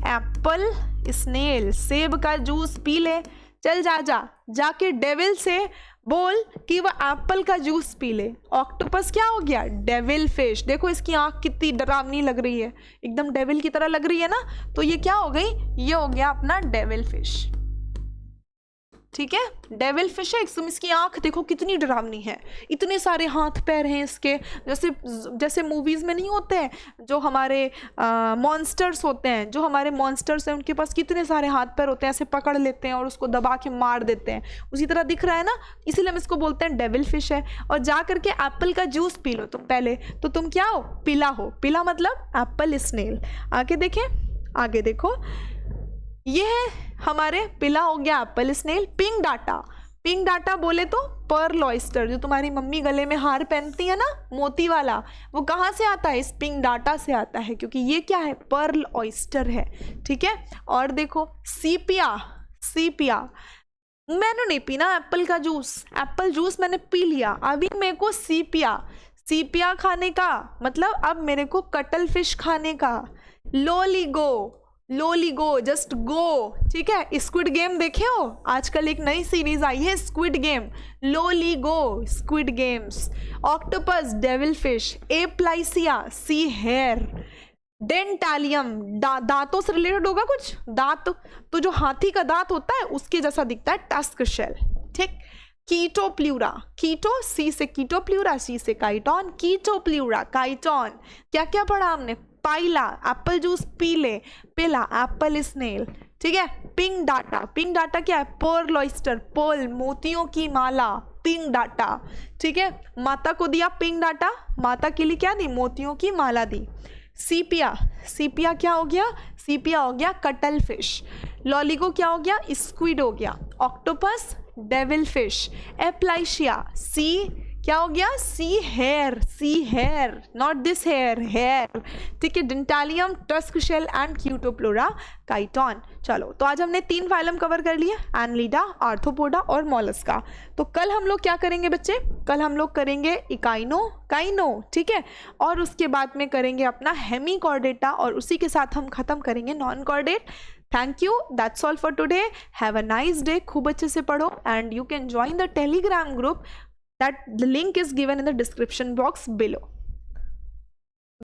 एप्पल स्नेल, सेब का जूस पी ले। चल जाके डेविल से बोल कि वह एप्पल का जूस पी ले। ऑक्टोपस क्या हो गया, डेविल फिश। देखो इसकी आंख कितनी डरावनी लग रही है, एकदम डेविल की तरह लग रही है ना, तो ये क्या हो गई, ये हो गया अपना डेविल फिश, ठीक है। डेविल फिश है, इसकी आंख देखो कितनी डरावनी है, इतने सारे हाथ पैर हैं इसके, जैसे मूवीज में नहीं होते हैं जो हमारे मॉन्स्टर्स होते हैं, जो हमारे मॉन्स्टर्स हैं उनके पास कितने सारे हाथ पैर होते हैं, ऐसे पकड़ लेते हैं और उसको दबा के मार देते हैं, उसी तरह दिख रहा है ना, इसीलिए हम इसको बोलते हैं डेविल फिश है। और जा करके एप्पल का जूस पी लो तुम पहले, तो तुम क्या हो, पिला हो। पिला मतलब एप्पल स्नेल। आगे देखें, आगे देखो, ये है हमारे पिला हो गया apple snail. Pinctada, Pinctada बोले तो पर्ल ऑयस्टर, जो तुम्हारी मम्मी गले में हार पहनती है ना मोती वाला, वो कहाँ से आता है, इस पिंक डाटा से आता है, क्योंकि ये क्या है, पर्ल ऑयस्टर है, ठीक है। और देखो सीपिया, सीपिया, मैंने नहीं पीना एप्पल का जूस, एप्पल जूस मैंने पी लिया, अभी मेरे को सीपिया, सीपिया खाने का मतलब अब मेरे को कटल फिश खाने का। लोलीगो, लोलीगो, जस्ट गो, ठीक है। स्क्विड गेम देखे हो, आजकल एक नई सीरीज आई है squid game, loligo, squid games. Octopus, devil fish. Aplysia, sea hare. Dentalium, दांतों से रिलेटेड होगा कुछ, दांत, तो जो हाथी का दांत होता है उसके जैसा दिखता है, टस्क शेल, ठीक। कीटोप्ल्यूरा, कीटो, सी से कीटोप्ल्यूरा, सी से काइटोन, कीटोप्ल्यूरा, काइटोन। क्या क्या पढ़ा हमने, पाइला, एप्पल जूस पी ले, पिला, एप्पल स्नेल, ठीक है। पिंक डाटा, पिंक डाटा क्या है, पर्ल ऑयस्टर, पर्ल, मोतियों की माला, पिंक डाटा, ठीक है। माता को दिया पिंक डाटा, माता के लिए क्या दी, मोतियों की माला दी। सीपिया, सीपिया क्या हो गया, सीपिया हो गया कटल फिश। लॉलीगो क्या हो गया, स्क्विड हो गया। Octopus, devil fish. Aplysia, sea क्या हो गया, sea hare, sea hare, not this hair, hare, ठीक है। Dentalium, tusk shell and chaetopleura, chiton. चलो तो आज हमने 3 फाइलम कवर कर लिए, एनलिडा, आर्थ्रोपोडा और मोलस्का। तो कल हम लोग क्या करेंगे बच्चे, कल हम लोग करेंगे इकाइनो, काइनो, ठीक है। और उसके बाद में करेंगे अपना हेमिकॉर्डेटा, और उसी के साथ हम खत्म करेंगे non chordate. Thank you, that's all for today, have a nice day. खूब अच्छे से पढ़ो and you can join the Telegram group, that the link is given in the description box below.